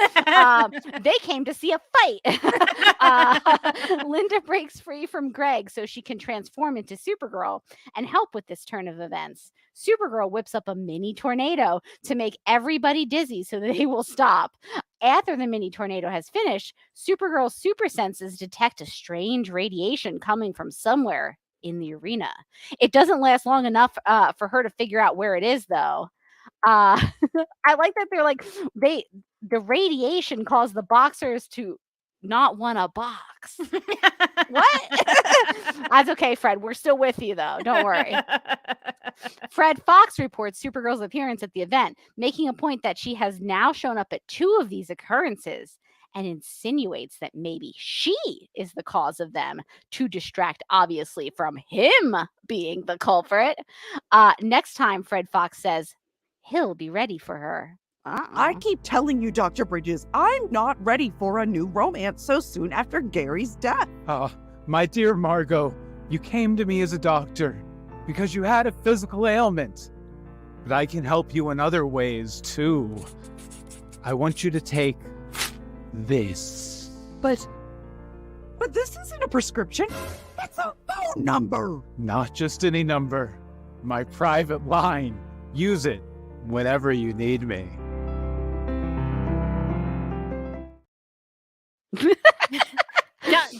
They came to see a fight. Linda breaks free from Greg so she can transform into Supergirl and help with this turn of events. Supergirl whips up a mini tornado to make everybody dizzy so that they will stop. After the mini tornado has finished, Supergirl's super senses detect a strange radiation coming from somewhere in the arena. It doesn't last long enough for her to figure out where it is, though. I like that they're like, the radiation caused the boxers to not want a box. What? That's okay, Fred. We're still with you, though. Don't worry. Fred Fox reports Supergirl's appearance at the event, making a point that she has now shown up at 2 of these occurrences and insinuates that maybe she is the cause of them to distract, obviously, from him being the culprit. Next time, Fred Fox says he'll be ready for her. I keep telling you, Dr. Bridges, I'm not ready for a new romance so soon after Gary's death. My dear Margo, you came to me as a doctor because you had a physical ailment. But I can help you in other ways, too. I want you to take this. But this isn't a prescription. It's a phone number. Not just any number. My private line. Use it whenever you need me.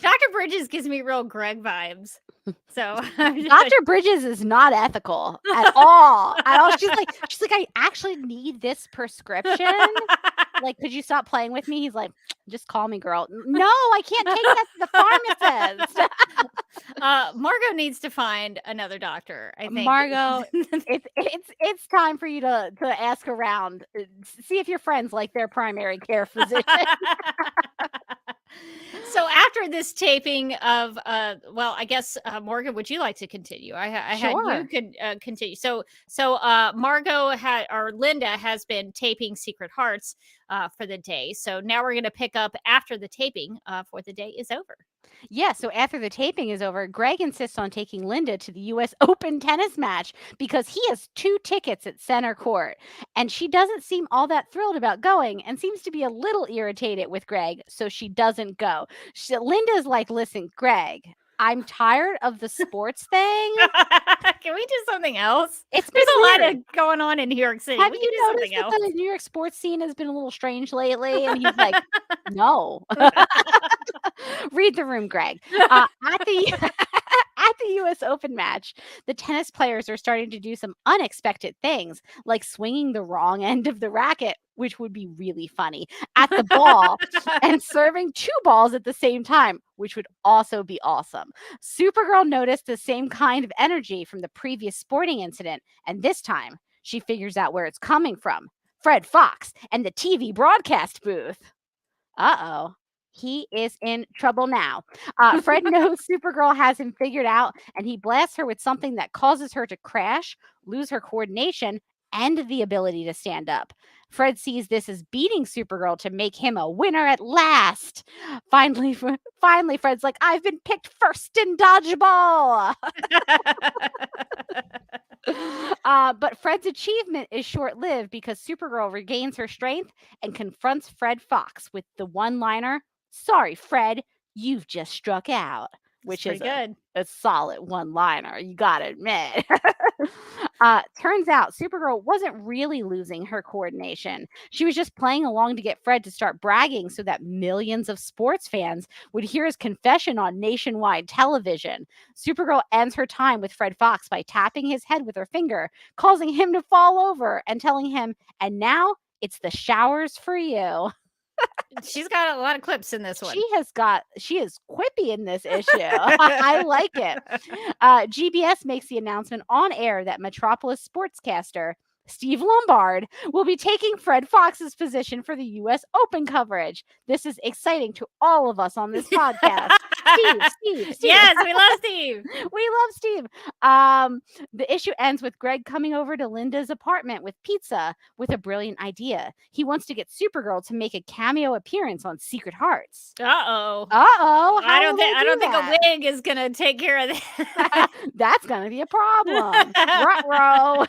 Dr. Bridges gives me real Greg vibes. So Dr. Bridges is not ethical at all. She's like, I actually need this prescription. Like, could you stop playing with me? He's like, just call me, girl. No, I can't take that to the pharmacist. Margo needs to find another doctor, I think. Margo, it's time for you to ask around. See if your friends like their primary care physician. So after this taping of, I guess, Morgan, would you like to continue? I Sure. had you could continue. So Margo Linda has been taping Secret Hearts for the day. So now we're going to pick up after the taping for the day is over. Yeah, so after the taping is over, Greg insists on taking Linda to the U.S. Open tennis match because he has 2 tickets at center court. And she doesn't seem all that thrilled about going and seems to be a little irritated with Greg, so she doesn't go. Linda's like, listen, Greg, I'm tired of the sports thing. Can we do something else? There's a lot of going on in New York City. Have you noticed that the New York sports scene has been a little strange lately? And he's like, no. Read the room, Greg. At the U.S. Open match, the tennis players are starting to do some unexpected things, like swinging the wrong end of the racket, which would be really funny, at the ball, and serving 2 balls at the same time, which would also be awesome. Supergirl noticed the same kind of energy from the previous sporting incident, and this time, she figures out where it's coming from. Fred Fox and the TV broadcast booth. Uh-oh. He is in trouble now. Fred knows Supergirl has him figured out, and he blasts her with something that causes her to crash, lose her coordination, and the ability to stand up. Fred sees this as beating Supergirl to make him a winner at last. Finally, Fred's like, I've been picked first in dodgeball. But Fred's achievement is short-lived because Supergirl regains her strength and confronts Fred Fox with the one-liner, sorry, Fred, you've just struck out, which is good. A solid one-liner, you gotta admit. Turns out Supergirl wasn't really losing her coordination. She was just playing along to get Fred to start bragging so that millions of sports fans would hear his confession on nationwide television. Supergirl ends her time with Fred Fox by tapping his head with her finger, causing him to fall over and telling him, and now it's the showers for you. She's got a lot of clips in this one. She is quippy in this issue. I like it. GBS makes the announcement on air that Metropolis sportscaster Steve Lombard will be taking Fred Fox's position for the U.S. Open coverage. This is exciting to all of us on this podcast. Steve. Yes, we love Steve. We love Steve. The issue ends with Greg coming over to Linda's apartment with pizza with a brilliant idea. He wants to get Supergirl to make a cameo appearance on Secret Hearts. Uh-oh. I don't think a wig is going to take care of that. That's going to be a problem. Ruh-roh.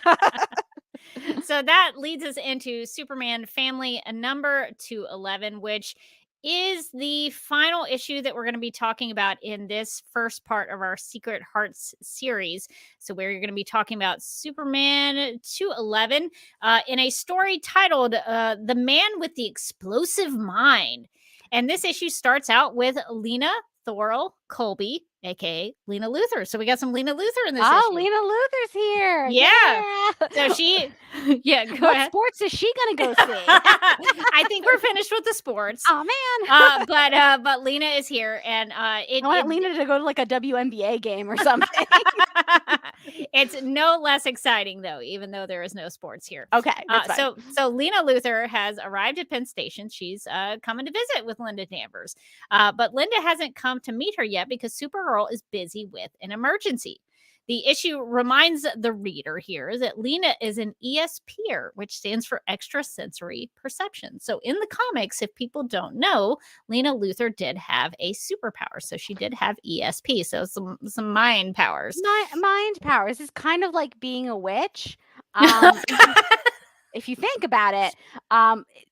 So that leads us into Superman Family number 211, which is the final issue that we're going to be talking about in this first part of our Secret Hearts series. So we're going to be talking about Superman 211 in a story titled The Man with the Explosive Mind. And this issue starts out with Lena Thorl Colby, aka Lena Luthor. So we got some Lena Luthor in this issue. Lena Luthor's here. Yeah. So she, go what ahead. sports is she gonna go see? I think we're finished with the sports. Oh man. But Lena is here, and I want Lena to go to like a WNBA game or something. It's no less exciting though, even though there is no sports here. Okay. That's fine. So Lena Luthor has arrived at Penn Station. She's coming to visit with Linda Danvers, but Linda hasn't come to meet her yet because Supergirl is busy with an emergency. The issue reminds the reader here that Lena is an ESPer, which stands for extrasensory perception. So in the comics, if people don't know, Lena Luthor did have a superpower. So she did have ESP, so some mind powers. Mind powers is kind of like being a witch. If you think about it,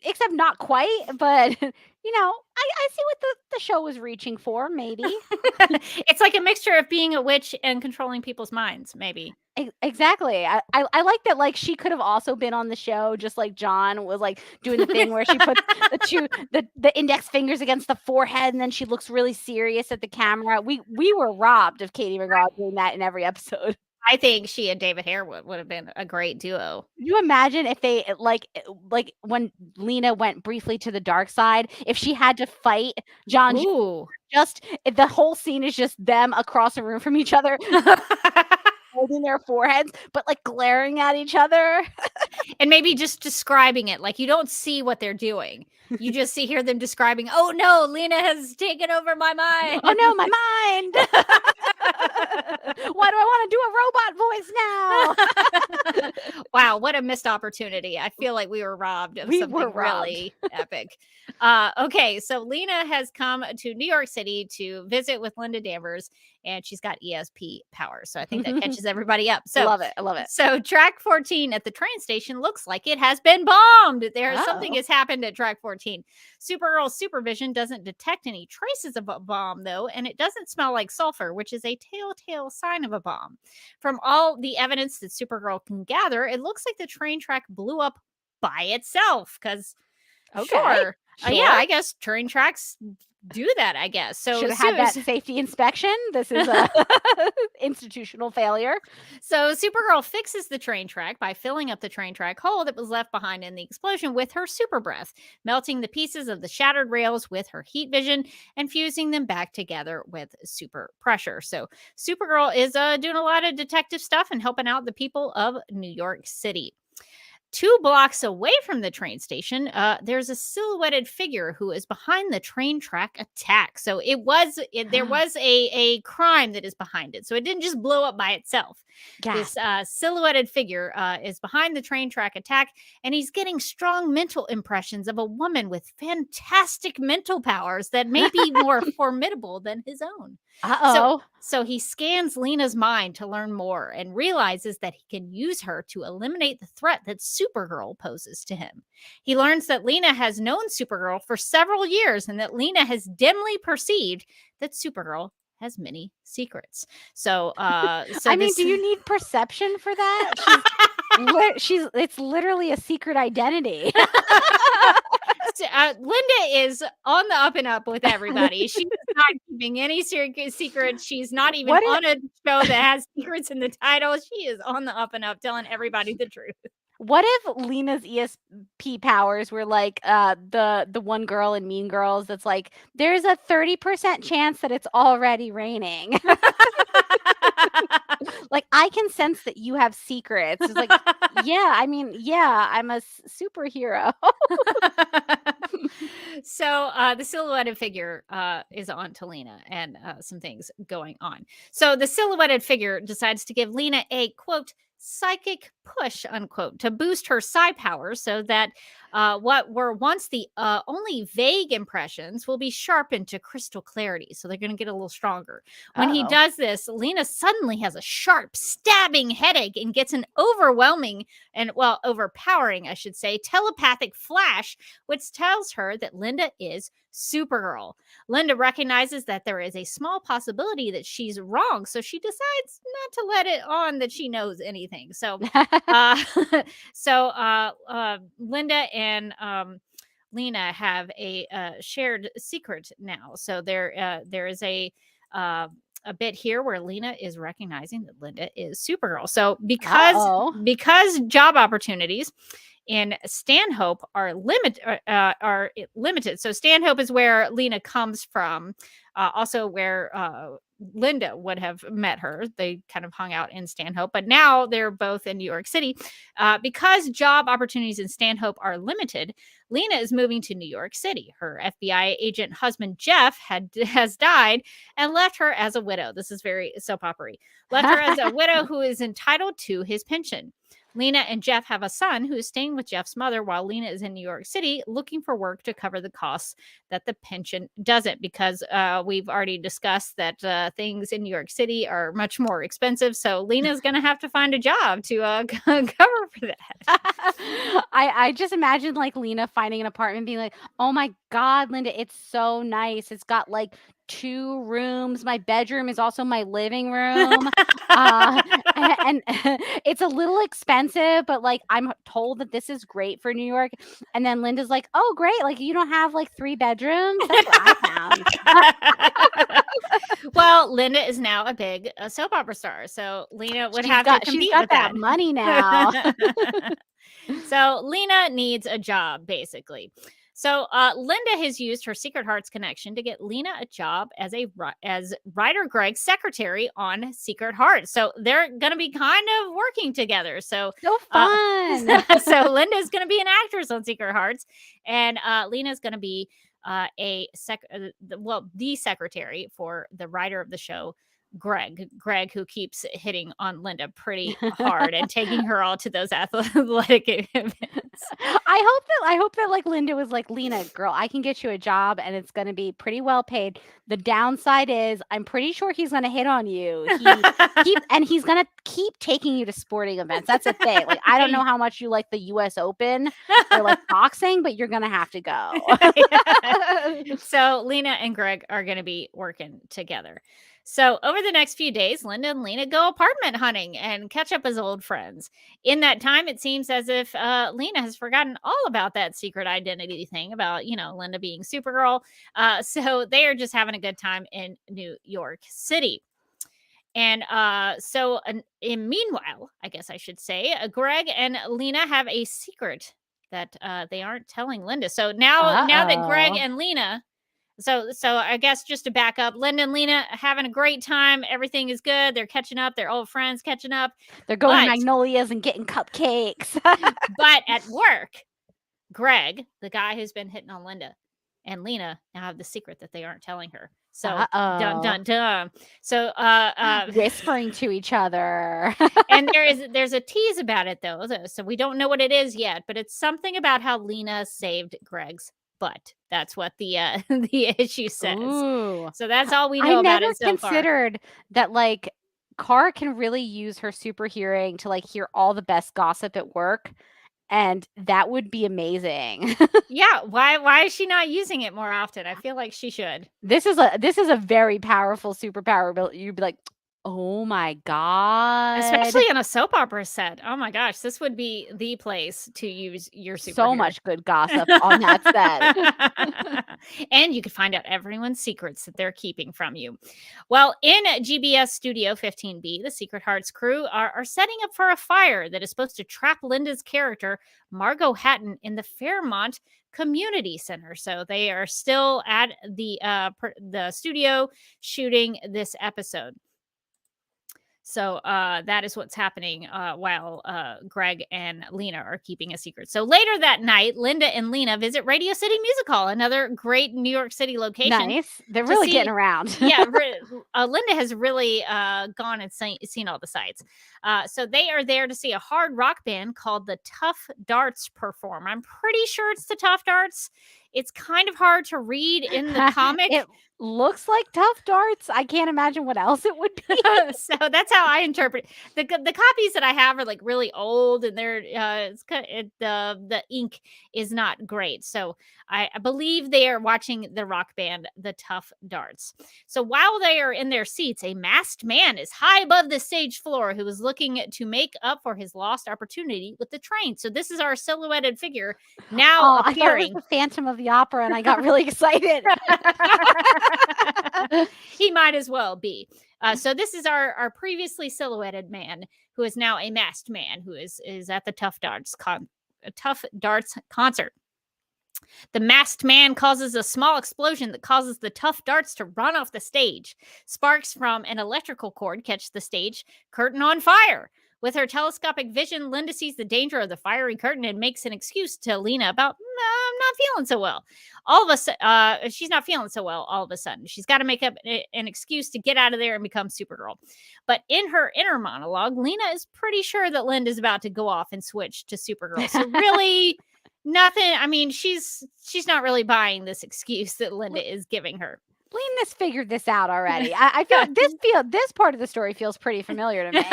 except not quite, but I see what the show was reaching for, maybe. It's like a mixture of being a witch and controlling people's minds, maybe. Exactly. I like that, like, she could have also been on the show, just like John was like doing the thing where she puts the index fingers against the forehead and then she looks really serious at the camera. We were robbed of Katie McGraw doing that in every episode. I think she and David Hare would have been a great duo. Can you imagine if they like when Lena went briefly to the dark side, if she had to fight John, just the whole scene is just them across the room from each other, holding their foreheads, but like glaring at each other. And maybe just describing it. Like you don't see what they're doing. You just hear them describing, oh no, Lena has taken over my mind. Oh no, my mind. Why do I want to do a robot voice now? Wow, what a missed opportunity. I feel like we were robbed of something really epic. Okay, so Lena has come to New York City to visit with Linda Danvers, and she's got ESP powers. So I think that catches everybody up. So I love it. So track 14 at the train station looks like it has been bombed. Something has happened at track 14. Supergirl's supervision doesn't detect any traces of a bomb, though, and it doesn't smell like sulfur, which is a telltale sign of a bomb. From all the evidence that Supergirl can gather, it looks like the train track blew up by itself, because sure. Yeah, I guess train tracks do that, I guess. So should have had that safety inspection. This is a institutional failure. So Supergirl fixes the train track by filling up the train track hole that was left behind in the explosion with her super breath, melting the pieces of the shattered rails with her heat vision and fusing them back together with super pressure. So Supergirl is doing a lot of detective stuff and helping out the people of New York City. 2 blocks away from the train station, there's a silhouetted figure who is behind the train track attack. So there was a crime that is behind it. So it didn't just blow up by itself. This silhouetted figure is behind the train track attack, and he's getting strong mental impressions of a woman with fantastic mental powers that may be more formidable than his own. So he scans Lena's mind to learn more and realizes that he can use her to eliminate the threat that Supergirl poses to him. He learns that Lena has known Supergirl for several years and that Lena has dimly perceived that Supergirl has many secrets. So do you need perception for that? It's literally a secret identity. Linda is on the up and up with everybody. She's not keeping any secrets. She's not even on a show that has secrets in the title. She is on the up and up, telling everybody the truth. What if Lena's ESP powers were like the one girl in Mean Girls that's like, there's a 30% chance that it's already raining. Like, I can sense that you have secrets. It's like, yeah, I mean, yeah, I'm a superhero. So the silhouetted figure is on to Lena and some things going on. So the silhouetted figure decides to give Lena a, quote, psychic push, unquote, to boost her psi power so that what were once the only vague impressions will be sharpened to crystal clarity. So they're going to get a little stronger. When he does this, Lena suddenly has a sharp, stabbing headache and gets an overwhelming and, well, overpowering, I should say, telepathic flash, which tells her that Linda is Supergirl. Linda recognizes that there is a small possibility that she's wrong, so she decides not to let it on that she knows anything. So, Linda and Lena have a shared secret now. So there is a bit here where Lena is recognizing that Linda is Supergirl. So because job opportunities in Stanhope are limited. So Stanhope is where Lena comes from, also where Linda would have met her. They kind of hung out in Stanhope, but now they're both in New York City. Because job opportunities in Stanhope are limited, Lena is moving to New York City. Her FBI agent husband, Jeff, has died and left her as a widow. This is very soap opera-y. Left her as a widow who is entitled to his pension. Lena and Jeff have a son who is staying with Jeff's mother while Lena is in New York City looking for work to cover the costs that the pension doesn't, because we've already discussed that things in New York City are much more expensive. So Lena's going to have to find a job to cover for that. I just imagine like Lena finding an apartment being like, oh my God, Linda, it's so nice. It's got like 2 rooms. My bedroom is also my living room. And it's a little expensive, but like I'm told that this is great for New York. And then Linda's like, oh, great. Like you don't have like 3 bedrooms. That's what I found. Well, Linda is now a big soap opera star. So Lena would have to compete she's got with that money now. So Lena needs a job, basically. So Linda has used her Secret Hearts connection to get Lena a job as writer Greg's secretary on Secret Hearts. So they're going to be kind of working together. So fun. So Linda's going to be an actress on Secret Hearts, and Lena's going to be the secretary for the writer of the show, Greg, who keeps hitting on Linda pretty hard and taking her all to those athletic events. I hope that like Linda was like, Lena, girl, I can get you a job and it's going to be pretty well paid. The downside is I'm pretty sure he's going to hit on you. He's going to keep taking you to sporting events. That's the thing. Like, I don't know how much you like the US Open or like boxing, but you're going to have to go. So Lena and Greg are going to be working together. So over the next few days, Linda and Lena go apartment hunting and catch up as old friends. In that time, it seems as if Lena has forgotten all about that secret identity thing about, Linda being Supergirl. So they are just having a good time in New York City. And meanwhile, I guess I should say, Greg and Lena have a secret that they aren't telling Linda. So now that Greg and Lena... So I guess just to back up, Linda and Lena having a great time. Everything is good. They're catching up. They're old friends catching up. They're going to Magnolias and getting cupcakes. But at work, Greg, the guy who's been hitting on Linda, and Lena now have the secret that they aren't telling her. So dun dun dun. So whispering to each other. And there's a tease about it though. So we don't know what it is yet, but it's something about how Lena saved Greg's butt. That's what the issue says. Ooh. So that's all we know about it so far. I never considered that like Kara can really use her super hearing to like hear all the best gossip at work, and that would be amazing. Yeah, why is she not using it more often? I feel like she should. This is a very powerful superpower. You'd be like, oh my God. Especially on a soap opera set. Oh my gosh, this would be the place to use your superhero. So much good gossip on that set. And you could find out everyone's secrets that they're keeping from you. Well, in GBS Studio 15B, the Secret Hearts crew are setting up for a fire that is supposed to trap Linda's character, Margo Hatton, in the Fairmont Community Center. So they are still at the studio shooting this episode. So that is what's happening while Greg and Lena are keeping a secret. So later that night, Linda and Lena visit Radio City Music Hall, another great New York City location. Nice. They're really getting around. Yeah, Linda has really gone and seen all the sights. So they are there to see a hard rock band called the Tough Darts perform. I'm pretty sure it's the Tough Darts. It's kind of hard to read in the comic. It looks like Tough Darts. I can't imagine what else it would be. So that's how I interpret it. The copies that I have are like really old, and they're the ink is not great. So I believe they are watching the rock band, the Tough Darts. So while they are in their seats, a masked man is high above the stage floor who is looking to make up for his lost opportunity with the train. So this is our silhouetted figure now appearing. I thought it was the Phantom of the Opera, and I got really excited. He might as well be. So this is our previously silhouetted man who is now a masked man who is at the Tough Darts concert. The masked man causes a small explosion that causes the Tough Darts to run off the stage. Sparks from an electrical cord catch the stage curtain on fire. With her telescopic vision, Linda sees the danger of the fiery curtain and makes an excuse to Lena about, I'm not feeling so well. All of a sudden, she's not feeling so well all of a sudden. She's got to make up an excuse to get out of there and become Supergirl. But in her inner monologue, Lena is pretty sure that Linda's about to go off and switch to Supergirl. So really, nothing. I mean, she's not really buying this excuse that Linda is giving her. Lena's figured this out already. I feel like this part of the story feels pretty familiar to me.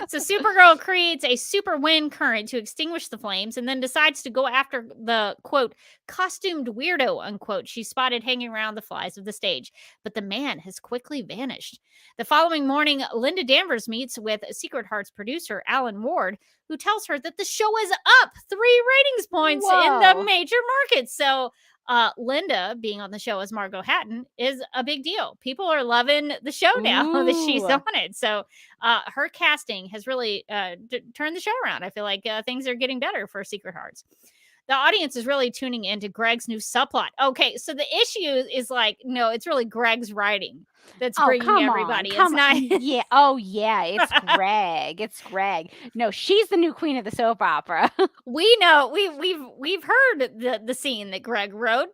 So Supergirl creates a super wind current to extinguish the flames and then decides to go after the, quote, costumed weirdo, unquote, she spotted hanging around the flies of the stage. But the man has quickly vanished. The following morning, Linda Danvers meets with Secret Heart's producer, Alan Ward, who tells her that the show is up 3 ratings points in the major markets. So Linda being on the show as Margo Hatton is a big deal. People are loving the show now that she's on it. So her casting has really turned the show around. I feel like things are getting better for Secret Hearts. The audience is really tuning into Greg's new subplot. Okay, so the issue is like, no, it's really Greg's writing that's bringing everybody. It's not. Yeah. Oh, yeah. It's Greg. It's Greg. No, she's the new queen of the soap opera. We know. We've heard the scene that Greg wrote.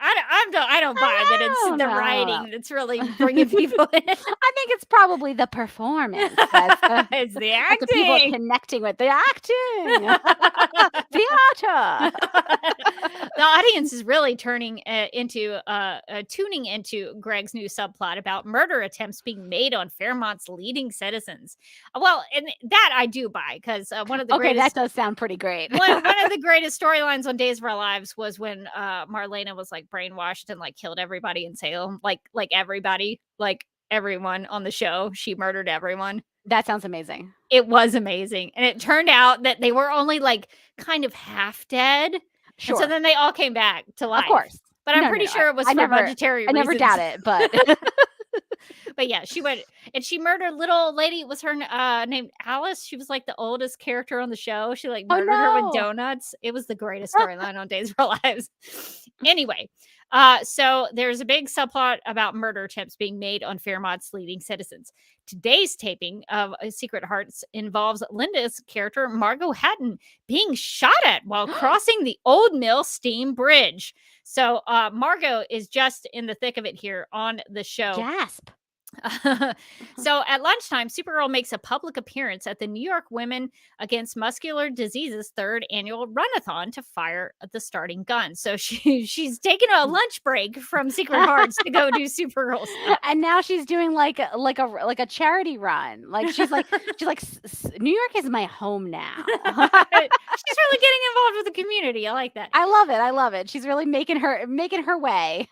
I don't buy that it's the writing that's really bringing people in. I think it's probably the performance. It's the acting. The people connecting with the acting. Theater. The audience is really tuning into Greg's new subplot about murder attempts being made on Fairmont's leading citizens. Well, and that I do buy because one of the greatest. That does sound pretty great. one of the greatest storylines on Days of Our Lives was when Marlena was like brainwashed and like killed everybody in Salem, like everybody, like everyone on the show. She murdered everyone. That sounds amazing. It was amazing. And it turned out that they were only like kind of half dead. Sure. And so then they all came back to life. Of course. But I'm pretty sure it was for budgetary reasons. I never doubt it, but but yeah, she went and she murdered little lady. Was her named Alice? She was like the oldest character on the show. She like murdered her with donuts. It was the greatest storyline on Days of Our Lives. Anyway, so there's a big subplot about murder attempts being made on Fairmont's leading citizens. Today's taping of Secret Hearts involves Linda's character, Margo Hatton, being shot at while crossing the Old Mill Steam Bridge. So Margo is just in the thick of it here on the show. Gasp. So at lunchtime, Supergirl makes a public appearance at the New York Women Against Muscular Diseases 3rd annual runathon to fire the starting gun. So she's taking a lunch break from Secret Hearts to go do Supergirl stuff. And now she's doing like a charity run. Like she's like New York is my home now. She's really getting involved with the community. I like that. I love it. She's really making her way.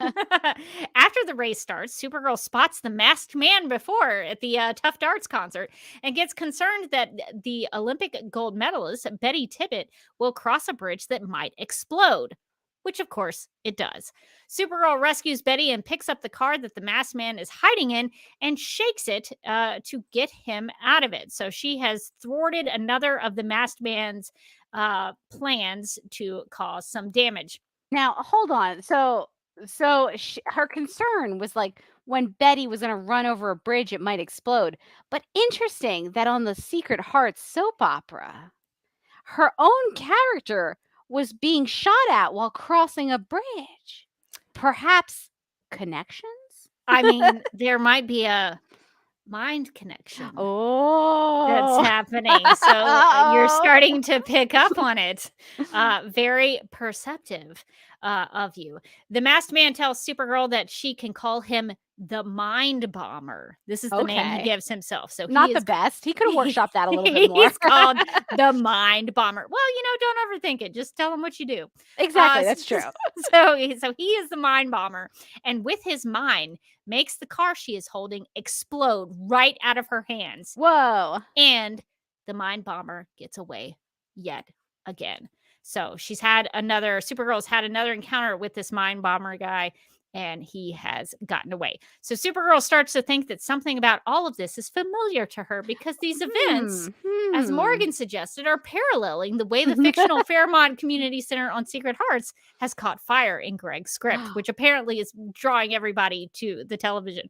After the race starts, Supergirl spots the masked man before at the Tough Darts concert and gets concerned that the Olympic gold medalist Betty Tippett will cross a bridge that might explode, which of course it does. Supergirl rescues Betty and picks up the car that the masked man is hiding in and shakes it to get him out of it. So she has thwarted another of the masked man's plans to cause some damage. Now, hold on. So her concern was like, when Betty was going to run over a bridge, it might explode. But interesting that on the Secret Hearts soap opera, her own character was being shot at while crossing a bridge. Perhaps connections? I mean, there might be a mind connection Oh, that's happening. So you're starting to pick up on it. Very perceptive of you. The masked man tells Supergirl that she can call him the Mind Bomber. This is the name he Okay. gives himself. So not he the is best. He could have workshopped that a little bit more. He's called the Mind Bomber. Well, don't overthink it. Just tell him what you do. Exactly, that's true. So he is the Mind Bomber, and with his mind, makes the car she is holding explode right out of her hands. Whoa! And the Mind Bomber gets away yet again. So Supergirl's had another encounter with this Mind Bomber guy, and he has gotten away. So Supergirl starts to think that something about all of this is familiar to her because these events, as Morgan suggested, are paralleling the way the fictional Fairmont Community Center on Secret Hearts has caught fire in Greg's script, which apparently is drawing everybody to the television.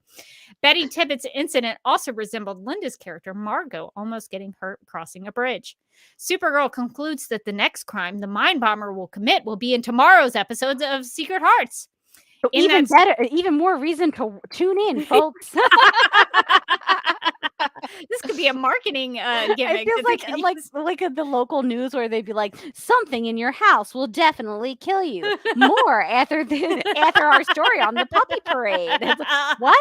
Betty Tippett's incident also resembled Linda's character, Margo, almost getting hurt crossing a bridge. Supergirl concludes that the next crime the Mind Bomber will commit will be in tomorrow's episodes of Secret Hearts. So even better, even more reason to tune in, folks. This could be a marketing gimmick. It feels like the local news where they'd be like, something in your house will definitely kill you. More after our story on the puppy parade. What?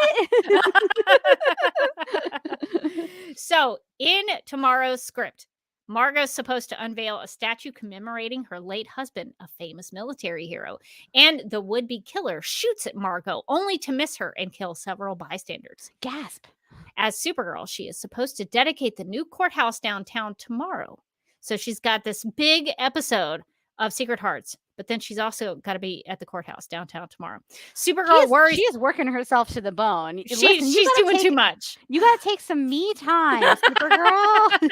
So in tomorrow's script, Margo's supposed to unveil a statue commemorating her late husband, a famous military hero, and the would-be killer shoots at Margo only to miss her and kill several bystanders. Gasp. As Supergirl, she is supposed to dedicate the new courthouse downtown tomorrow. So she's got this big episode of Secret Hearts, but then she's also got to be at the courthouse downtown tomorrow. Supergirl worries. She is working herself to the bone. She's doing too much. You got to take some me time, Supergirl.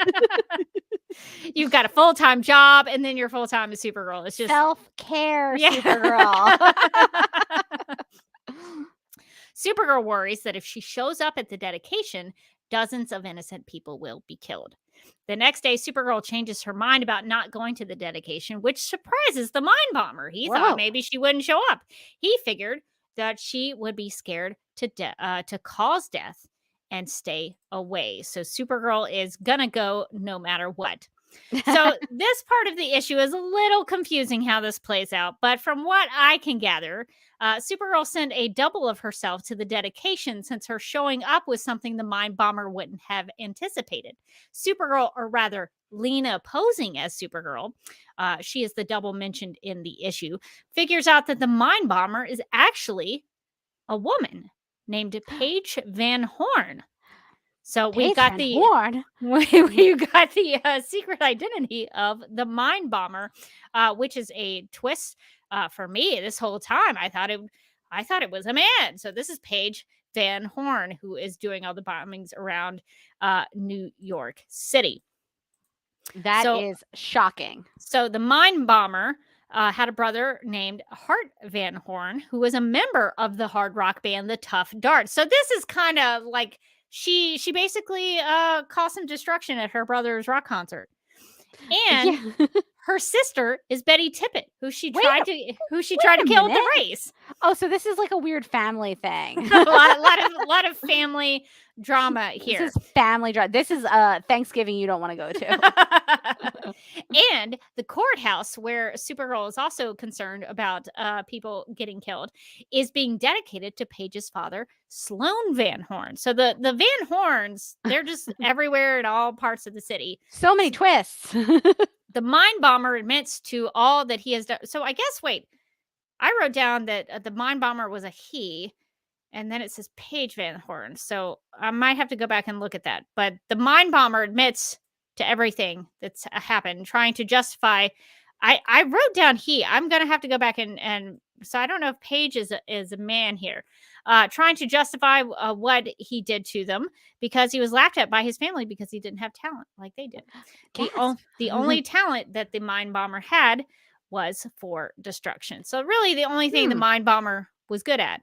You've got a full-time job, and then you're full-time as Supergirl. It's just self-care, Supergirl. Supergirl worries that if she shows up at the dedication, dozens of innocent people will be killed. The next day, Supergirl changes her mind about not going to the dedication, which surprises the Mind Bomber. He thought maybe she wouldn't show up. He figured that she would be scared to cause death and stay away. So Supergirl is gonna go no matter what. So this part of the issue is a little confusing how this plays out, but from what I can gather, Supergirl sent a double of herself to the dedication since her showing up was something the Mind Bomber wouldn't have anticipated. Supergirl, or rather Lena posing as Supergirl, she is the double mentioned in the issue, figures out that the Mind Bomber is actually a woman named Paige Van Horn. So we've got the secret identity of the Mind Bomber, which is a twist for me this whole time. I thought it was a man. So this is Paige Van Horn, who is doing all the bombings around New York City. That is shocking. So the Mind Bomber had a brother named Hart Van Horn, who was a member of the hard rock band The Tough Darts. So this is kind of like she basically caused some destruction at her brother's rock concert. And her sister is Betty Tippett, who she tried to kill at the race. Oh, so this is like a weird family thing. a lot of family drama here. This is family drama. This is Thanksgiving you don't want to go to. And the courthouse, where Supergirl is also concerned about people getting killed, is being dedicated to Paige's father, Sloan Van Horn. So the Van Horns, they're just everywhere in all parts of the city. So many twists. The Mind Bomber admits to all that he has done. So I guess, I wrote down that the Mind Bomber was a he, and then it says Paige Van Horn. So I might have to go back and look at that. But the Mind Bomber admits to everything that's happened, trying to justify. I wrote down he. I'm going to have to go back and so I don't know if Paige is a man here. Trying to justify what he did to them because he was laughed at by his family because he didn't have talent like they did. The only talent that the Mind Bomber had was for destruction. So really the only thing the Mind Bomber was good at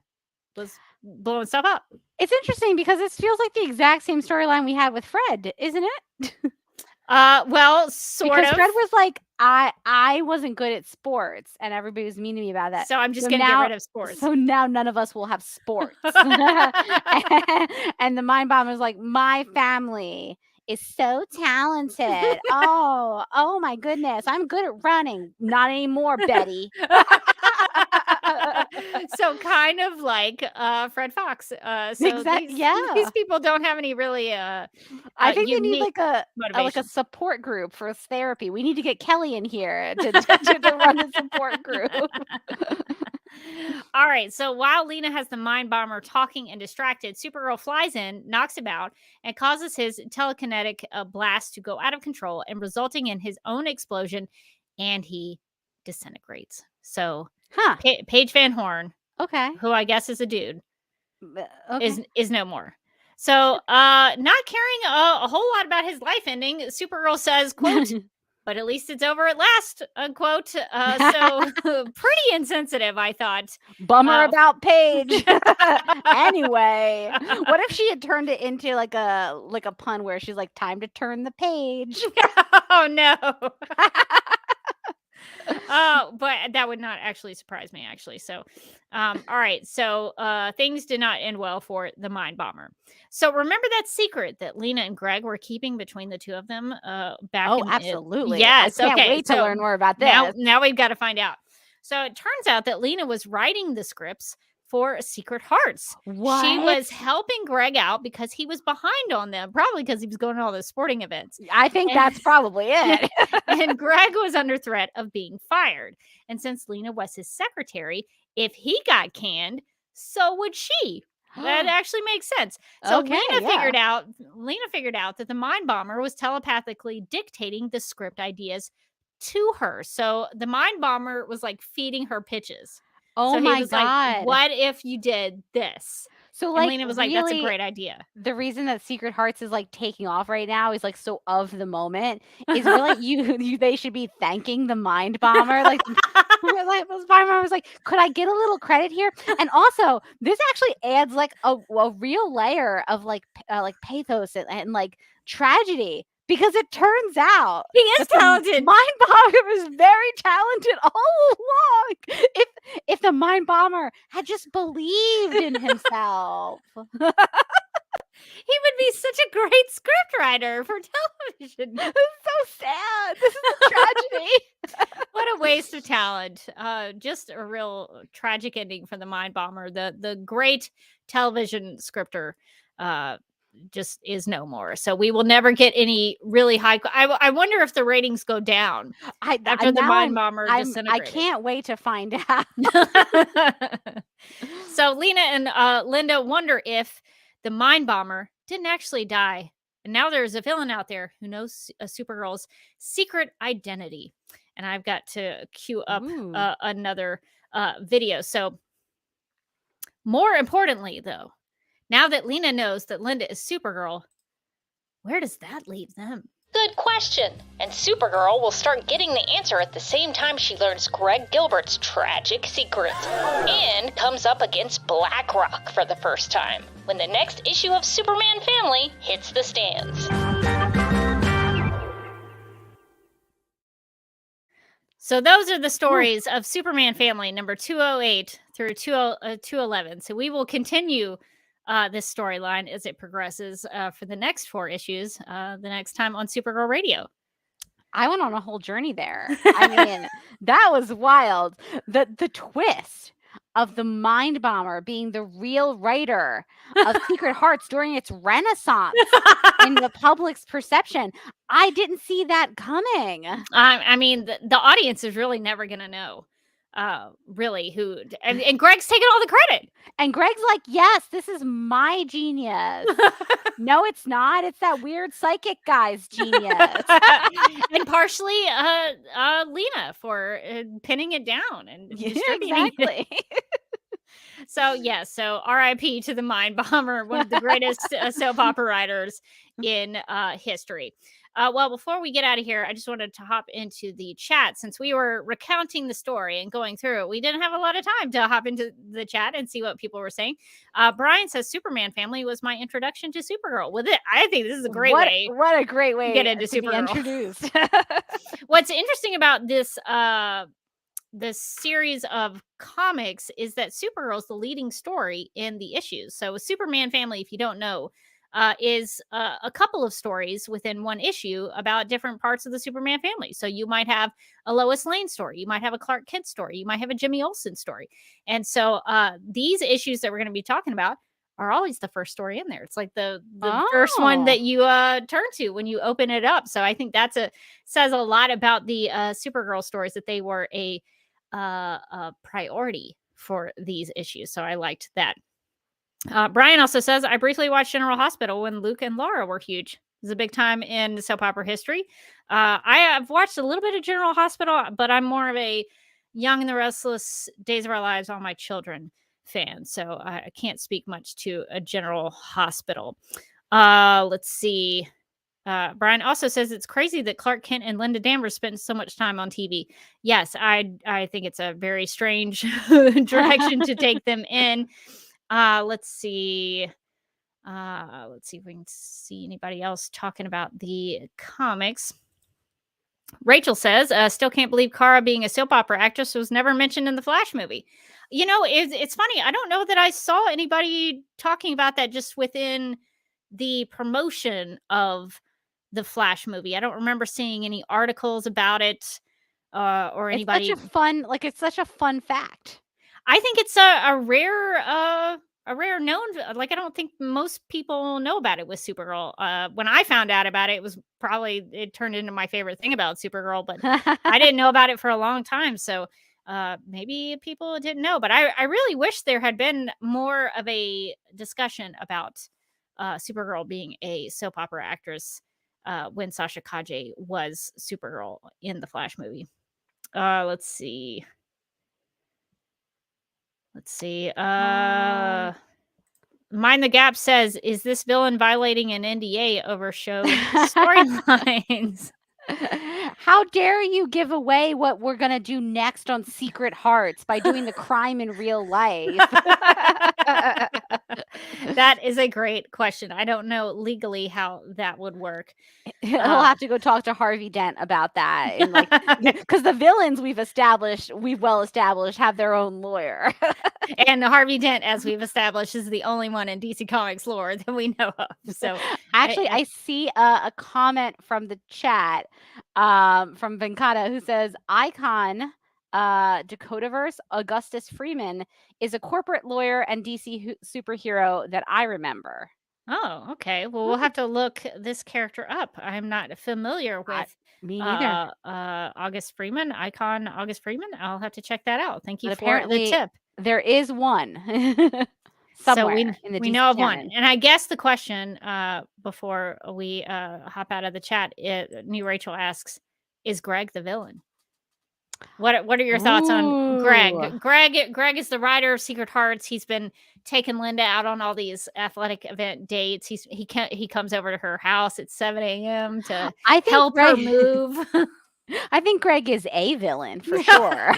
was blowing stuff up. It's interesting because this feels like the exact same storyline we had with Fred, isn't it? Well, sort because of. Fred was like, I wasn't good at sports, and everybody was mean to me about that. So I'm just gonna get rid of sports. So now none of us will have sports. And the mind bomb is like, my family is so talented. Oh my goodness, I'm good at running. Not anymore, Betty. So kind of like Fred Fox. So these people don't have any really. I think they need like a support group for therapy. We need to get Kelly in here to run a support group. All right. So while Lena has the mind bomber talking and distracted, Supergirl flies in, knocks him out, and causes his telekinetic blast to go out of control, and resulting in his own explosion, and he disintegrates. So. Paige Van Horn, who I guess is a dude, is no more. So, not caring a whole lot about his life ending, Supergirl says, quote, "But at least it's over at last," unquote. So pretty insensitive, I thought. Bummer about Paige. Anyway, what if she had turned it into like a pun where she's like, "Time to turn the page." Oh no. But that would not actually surprise me, actually. So, all right. So, things did not end well for the mind bomber. So, remember that secret that Lena and Greg were keeping between the two of them back? Oh, absolutely. Yes. I can't wait to learn more about this. Now we've got to find out. So, it turns out that Lena was writing the scripts for Secret Hearts. What? She was helping Greg out because he was behind on them, probably because he was going to all those sporting events. I think that's probably it. And Greg was under threat of being fired. And since Lena was his secretary, if he got canned, so would she. That actually makes sense. So Lena figured out that the mind bomber was telepathically dictating the script ideas to her. So the mind bomber was like feeding her pitches. Oh so my he was God. Like, what if you did this? So and Lena was like, that's a great idea. The reason that Secret Hearts is like taking off right now is like so of the moment is really they should be thanking the mind bomber. Like the mind bomber was like, could I get a little credit here? And also this actually adds like a real layer of like pathos and like tragedy. Because it turns out he is talented. Mind bomber is very talented all along. If the mind bomber had just believed in himself, he would be such a great scriptwriter for television. It's so sad. This is a tragedy. What a waste of talent. Just a real tragic ending for the mind bomber. The great television scripter. Just is no more. So we will never get any really high. I wonder if the ratings go down after the mind bomber disintegrated. I can't wait to find out. So Lena and Linda wonder if the mind bomber didn't actually die. And now there's a villain out there who knows Supergirl's secret identity. And I've got to queue up another video. So more importantly, though, now that Lena knows that Linda is Supergirl, where does that leave them? Good question. And Supergirl will start getting the answer at the same time she learns Greg Gilbert's tragic secret and comes up against BlackRock for the first time when the next issue of Superman Family hits the stands. So those are the stories of Superman Family number 208 through 211. So we will continue this storyline as it progresses for the next 4 issues the next time on Supergirl Radio. I went on a whole journey there. I mean, that was wild. The twist of the mind bomber being the real writer of Secret Hearts during its renaissance in the public's perception. I didn't see that coming. I mean, the audience is really never going to know. Really who and Greg's taking all the credit, and Greg's like, yes, this is my genius. No, it's not. It's that weird psychic guy's genius. And partially Lena for pinning it down and distributing it. So so RIP to the mind bomber, one of the greatest soap opera writers in history. Well, before we get out of here, I just wanted to hop into the chat. Since we were recounting the story and going through it, we didn't have a lot of time to hop into the chat and see what people were saying. Brian says Superman family was my introduction to Supergirl. With it, I think this is a great way. What a great way to get into to be Supergirl. introduced. What's interesting about this series of comics is that Supergirl is the leading story in the issues. So Superman family, if you don't know, is a couple of stories within one issue about different parts of the Superman family. So you might have a Lois Lane story, you might have a Clark Kent story, you might have a Jimmy Olsen story. And so these issues that we're going to be talking about are always the first story in there. It's like the first one that you turn to when you open it up. So I think says a lot about the Supergirl stories, that they were a priority for these issues. So I liked that. Brian also says, I briefly watched General Hospital when Luke and Laura were huge. It was a big time in soap opera history. I have watched a little bit of General Hospital, but I'm more of a Young and the Restless, Days of Our Lives, All My Children fan. So I can't speak much to a General Hospital. Let's see. Brian also says it's crazy that Clark Kent and Linda Danvers spend so much time on TV. Yes, I think it's a very strange direction to take them in. Let's see if we can see anybody else talking about the comics. Rachel says, still can't believe Kara being a soap opera actress was never mentioned in the Flash movie. You know, it's funny. I don't know that I saw anybody talking about that just within the promotion of the Flash movie. I don't remember seeing any articles about it or anybody. It's such a fun fact. I think it's a rare known, like, I don't think most people know about it with Supergirl. When I found out about it, it turned into my favorite thing about Supergirl, but I didn't know about it for a long time. So maybe people didn't know, but I really wish there had been more of a discussion about Supergirl being a soap opera actress when Sasha Calle was Supergirl in the Flash movie. Let's see. Mind the Gap says, is this villain violating an NDA over show storylines? How dare you give away what we're going to do next on Secret Hearts by doing the crime in real life? That is a great question. I don't know legally how that would work. He'll have to go talk to Harvey Dent about that. Because the villains we've well established, have their own lawyer. And Harvey Dent, as we've established, is the only one in DC Comics lore that we know of. So actually, I see a comment from the chat from Venkata who says, Icon Dakotaverse Augustus Freeman is a corporate lawyer and DC superhero that I remember. Oh, okay. Well, we'll have to look this character up. I'm not familiar with me neither. August Freeman, Icon August Freeman. I'll have to check that out. Thank you But for apparently the tip. There is one. So we know of one. And I guess the question before we hop out of the chat, New Rachel asks, is Greg the villain? What are your thoughts on Greg? Greg is the writer of Secret Hearts. He's been taking Linda out on all these athletic event dates. He comes over to her house at 7 a.m. to help her move. I think Greg is a villain for sure.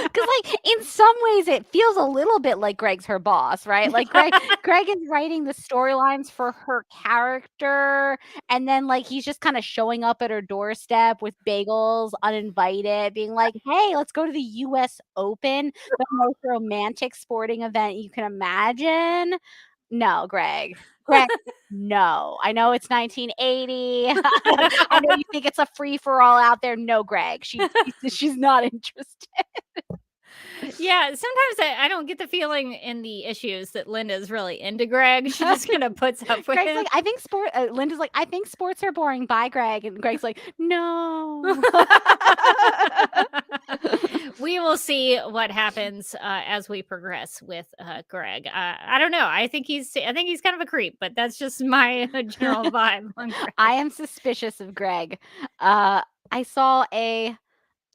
Because, in some ways, it feels a little bit like Greg's her boss, right? Like, Greg is writing the storylines for her character, and then, he's just kind of showing up at her doorstep with bagels, uninvited, being like, hey, let's go to the U.S. Open, the most romantic sporting event you can imagine. No, Greg, no. I know it's 1980. I know you think it's a free-for-all out there. No, Greg, she's not interested. Yeah, sometimes I don't get the feeling in the issues that Linda's really into Greg. She just kind of puts up with Greg's him. like, I think Linda's like, I think sports are boring. Bye, Greg. And Greg's like, no. We will see what happens as we progress with Greg. I don't know. I think he's kind of a creep, but that's just my general vibe on Greg. I am suspicious of Greg. I saw a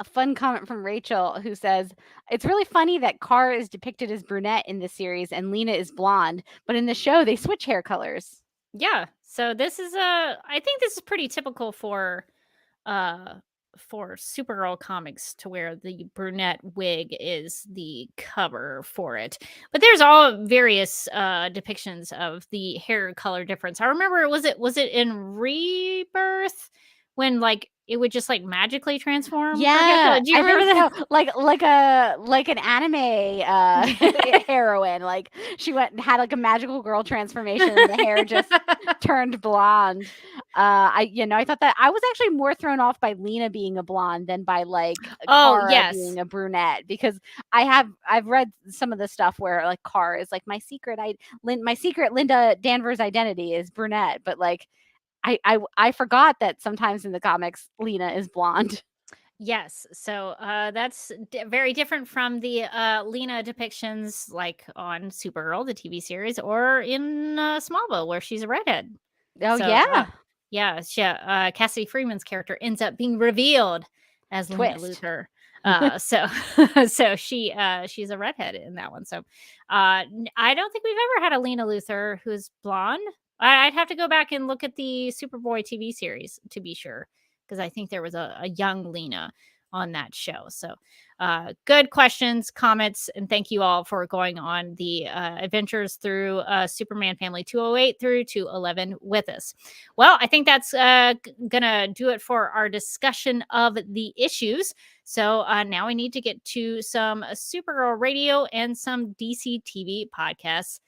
fun comment from Rachel who says, it's really funny that Kara is depicted as brunette in this series and Lena is blonde, but in the show they switch hair colors. Yeah. So this is I think this is pretty typical for Supergirl comics to wear the brunette wig is the cover for it. But there's all various depictions of the hair color difference. I remember was it in Rebirth when like it would just like magically transform? Yeah, Do you remember that? like an anime heroine. Like she went and had like a magical girl transformation, and the hair just turned blonde. I thought that I was actually more thrown off by Lena being a blonde than by like Kara being a brunette, because I've read some of the stuff where like Kara is like my secret Linda Danvers identity is brunette, but like I forgot that sometimes in the comics Lena is blonde. Yes. So that's very different from the Lena depictions like on Supergirl, the TV series, or in Smallville, where she's a redhead. Oh, So, yeah. Cassidy Freeman's character ends up being revealed as Lena Twist. Luthor. So she's a redhead in that one. So I don't think we've ever had a Lena Luthor who's blonde. I'd have to go back and look at the Superboy TV series to be sure, because I think there was a young Lena on that show. So good questions, comments, and thank you all for going on the adventures through Superman Family 208 through 211 with us. Well, I think that's gonna do it for our discussion of the issues. So now we need to get to some Supergirl Radio and some DC TV podcasts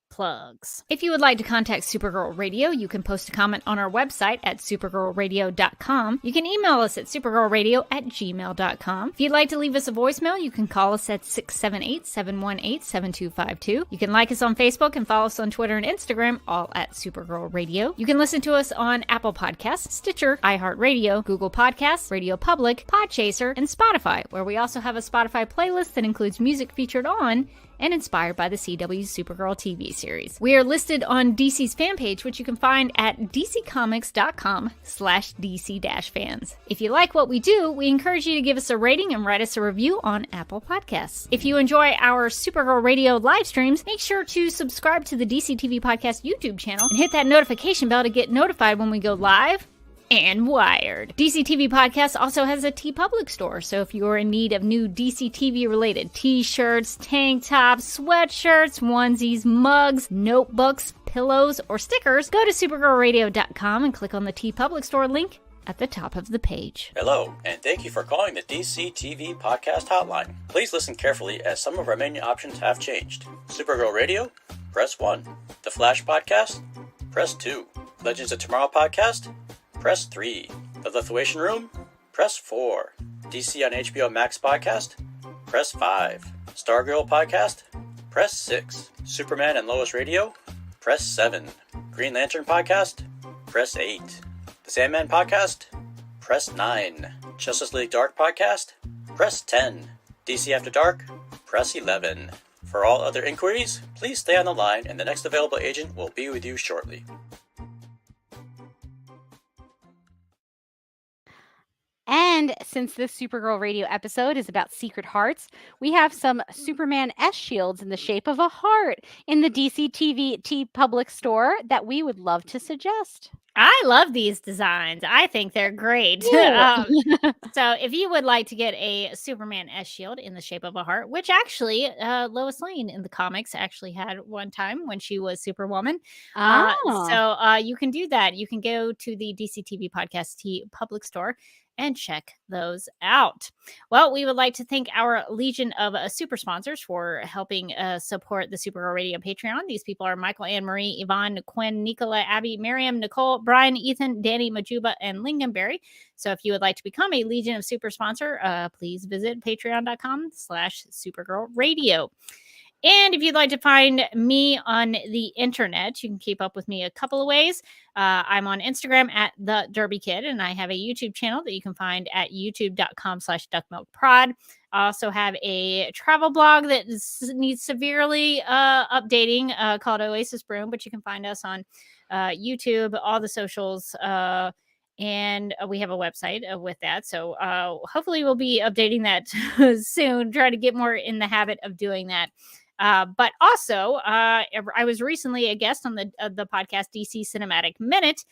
plugs. If you would like to contact Supergirl Radio, you can post a comment on our website at supergirlradio.com. You can email us at supergirlradio@gmail.com. If you'd like to leave us a voicemail, you can call us at 678-718-7252. You can like us on Facebook and follow us on Twitter and Instagram, all at Supergirl Radio. You can listen to us on Apple Podcasts, Stitcher, iHeartRadio, Google Podcasts, Radio Public, Podchaser, and Spotify, where we also have a Spotify playlist that includes music featured on and inspired by the CW's Supergirl TV series. We are listed on DC's fan page, which you can find at dccomics.com/DC-fans. If you like what we do, we encourage you to give us a rating and write us a review on Apple Podcasts. If you enjoy our Supergirl Radio live streams, make sure to subscribe to the DC TV Podcast YouTube channel and hit that notification bell to get notified when we go live and wired. DC TV Podcast also has a TeePublic store, so if you're in need of new DC TV related t-shirts, tank tops, sweatshirts, onesies, mugs, notebooks, pillows, or stickers, go to supergirlradio.com and click on the TeePublic store link at the top of the page. Hello, and thank you for calling the DC TV Podcast Hotline. Please listen carefully as some of our menu options have changed. Supergirl Radio? Press 1. The Flash Podcast? Press 2. Legends of Tomorrow Podcast? Press 3. The Lithuanian Room? Press 4. DC on HBO Max Podcast? Press 5. Stargirl Podcast? Press 6. Superman and Lois Radio? Press 7. Green Lantern Podcast? Press 8. The Sandman Podcast? Press 9. Justice League Dark Podcast? Press 10. DC After Dark? Press 11. For all other inquiries, please stay on the line and the next available agent will be with you shortly. And since this Supergirl Radio episode is about secret hearts, we have some Superman S shields in the shape of a heart in the DC TV TeePublic store that we would love to suggest. I love these designs. I think they're great. So if you would like to get a Superman S shield in the shape of a heart, which actually Lois Lane in the comics actually had one time when she was Superwoman. So you can do that. You can go to the DC TV Podcast TeePublic store and check those out. Well, we would like to thank our legion of super sponsors for helping support the Supergirl Radio Patreon. These people are Michael, Anne Marie, Yvonne, Quinn, Nicola, Abby, Miriam, Nicole, Brian, Ethan, Danny, Majuba, and Lincolnberry. So if you would like to become a legion of super sponsor, please visit patreon.com/Supergirl Radio. And if you'd like to find me on the internet, you can keep up with me a couple of ways. I'm on Instagram at The Derby Kid, and I have a YouTube channel that you can find at youtube.com/duckmilkprod. I also have a travel blog that needs severely updating called Oasis Broom, but you can find us on YouTube, all the socials, and we have a website with that. So hopefully we'll be updating that soon, try to get more in the habit of doing that. But also, I was recently a guest on the podcast DC Cinematic Minute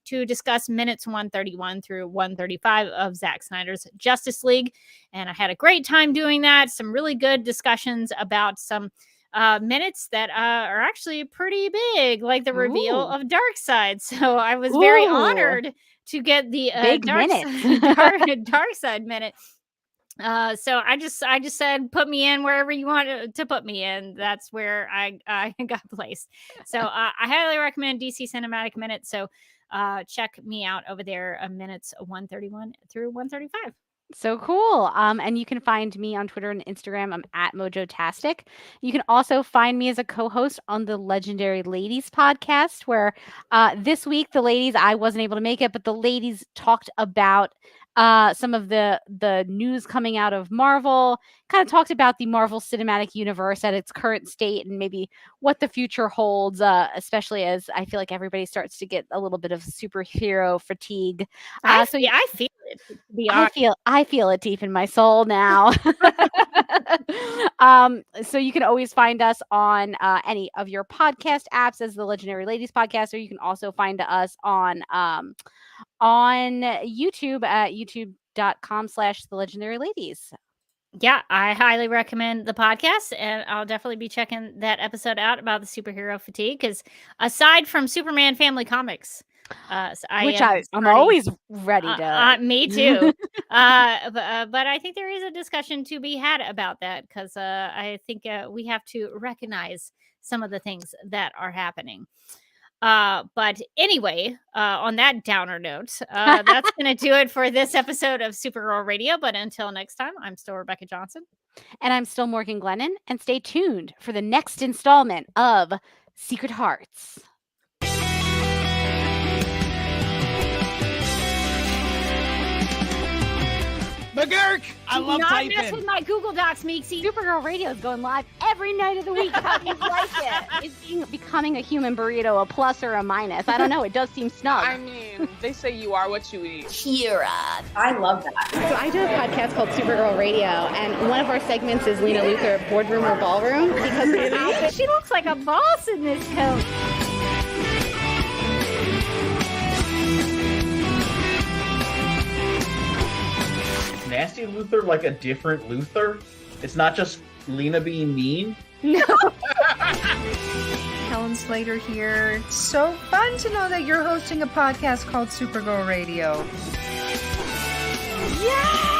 to discuss minutes 131 through 135 of Zack Snyder's Justice League. And I had a great time doing that. Some really good discussions about some minutes that are actually pretty big, like the reveal of Darkseid. So I was very honored to get the Darkseid minute. So I just said, put me in wherever you want to put me in. That's where I got placed. So I highly recommend DC Cinematic Minute. So check me out over there, minutes 131 through 135. So cool. And you can find me on Twitter and Instagram. I'm at Mojotastic. You can also find me as a co-host on the Legendary Ladies podcast, where this week the ladies, I wasn't able to make it, but the ladies talked about some of the news coming out of Marvel, kind of talked about the Marvel Cinematic Universe at its current state and maybe what the future holds, especially as I feel like everybody starts to get a little bit of superhero fatigue. I feel it. I feel it deep in my soul now. So you can always find us on any of your podcast apps as the Legendary Ladies podcast, or you can also find us on YouTube at youtube.com/the Legendary Ladies. Yeah, I highly recommend the podcast, and I'll definitely be checking that episode out about the superhero fatigue, because aside from Superman Family Comics, I'm always ready to. Me too. But I think there is a discussion to be had about that, because I think we have to recognize some of the things that are happening. But anyway, on that downer note, that's going to do it for this episode of Supergirl Radio. But until next time, I'm still Rebecca Johnson. And I'm still Morgan Glennon. And stay tuned for the next installment of Secret Hearts. McGurk! I love typing. Not mess with my Google Docs, Meeksy. Supergirl Radio is going live every night of the week. How do you like it? Is becoming a human burrito a plus or a minus? I don't know. It does seem snug. I mean, they say you are what you eat. Kira. I love that. So I do a podcast called Supergirl Radio, and one of our segments is Lena Luthor, Boardroom or Ballroom, because her outfit, she looks like a boss in this coat. Nasty Luthor like a different Luthor? It's not just Lena being mean? No. Helen Slater here. So fun to know that you're hosting a podcast called Supergirl Radio. Yeah!